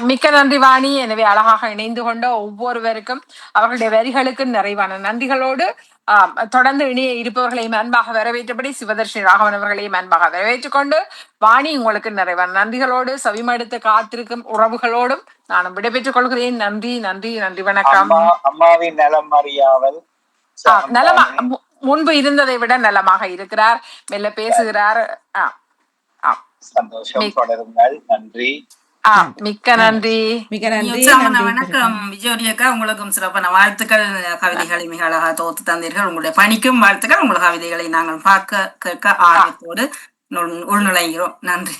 மிக்க நன்றி வாணி. எனவே அழகாக இணைந்து கொண்ட ஒவ்வொருவருக்கும் அவர்களுடைய வரிகளுக்கு நிறைவான நன்றிகளோடு தொடர்ந்து இணைய இருப்பவர்களையும் அன்பாக வரவேற்றபடி சிவதர்ஷினி ராகவன் அவர்களையும் அன்பாக வரவேற்றுக் கொண்டு வாணி உங்களுக்கு நிறைவான நன்றிகளோடு செவிமடுத்து காத்திருக்கும் உறவுகளோடும் நானும் விடைபெற்றுக் கொள்கிறேன். நன்றி நன்றி நன்றி, வணக்கம். அம்மாவின் நலம் அறியாமல் நலமா முன்பு இருந்ததை விட நலமாக இருக்கிறார், மெல்ல பேசுகிறார். சந்தோஷம். தொடருங்கள். நன்றி. மிக்க நன்றி. மிக்க நன்றி. உற்சாகமான நன்றி. வணக்கம் விஜயோடியக்கா, உங்களுக்கும் சிறப்பான வாழ்த்துக்கள். கவிதைகளை மிக அழகா தொகுத்து தந்தீர்கள். உங்களுடைய பணிக்கும் வாழ்த்துக்கள். உங்கள் கவிதைகளை நாங்கள் பார்க்க கேட்க ஆர்வத்தோடு உள்நுழைகிறோம். நன்றி.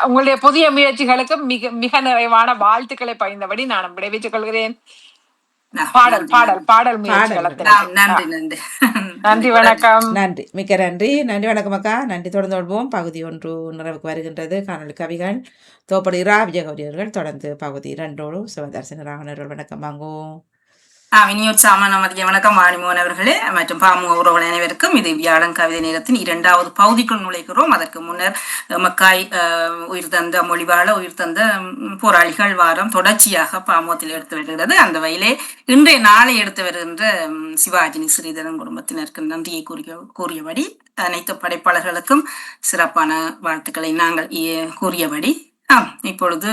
உங்களுடைய புதிய முயற்சிகளுக்கு மிக மிக நிறைவான வாழ்த்துக்களை பகிர்ந்தபடி நான் விடைபெற்றுக் கொள்கிறேன். பாடல் பாடல் பாடல் முயற்சிகளுக்கு நன்றி நன்றி நன்றி வணக்கம். நன்றி, மிக்க நன்றி. நன்றி வணக்கம் அக்கா. நன்றி. தொடர்ந்து கொள்வோம். பகுதி 1 நிறைவுக்கு வருகின்றது. காணொலி கவிகள் தோப்படி இரா விஜயகௌரி அவர்கள். தொடர்ந்து பகுதி 2 சிவதர்சனி ராகவன் அவர்கள். வணக்கம் வாங்குவோம். விநியோகமான மதிய வணக்கம் வாணிமோகன் அவர்களே மற்றும் பாமு உறவுகள் அனைவருக்கும். இது வியாழன் கவிதை நேரத்தின் 2வது பகுதிக்குள் நுழைகிறோம். அதற்கு முன்னர் மக்காய் உயிர் தந்த மொழிவாழ உயிர் தந்த போராளிகள் வாரம் தொடர்ச்சியாக பாமூத்தில் எடுத்து வருகிறது. அந்த வகையிலே இன்றைய நாளை எடுத்து வருகின்ற சிவாஜினி ஸ்ரீதரன் குடும்பத்தினருக்கு நன்றியை கூறியபடி அனைத்து படைப்பாளர்களுக்கும் சிறப்பான வாழ்த்துக்களை நாங்கள் கூறியபடி இப்பொழுது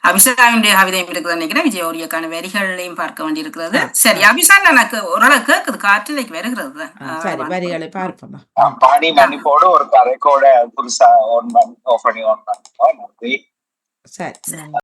அபிஷாவினுடைய கவிதையும் இருக்குது நினைக்கிறேன். விஜயோரியாக்கான வரிகளையும் பார்க்க வேண்டியிருக்கிறது. சரி அபிஷா, எனக்கு ஓரளவு கேட்குது, காற்றிலைக்கு வருகிறது. வரிகளை பார்ப்போமா? பாடி மன்னிப்போடு ஒரு கரைக்கோட புதுசா ஓன் பண்ணி நன்றி. சரி.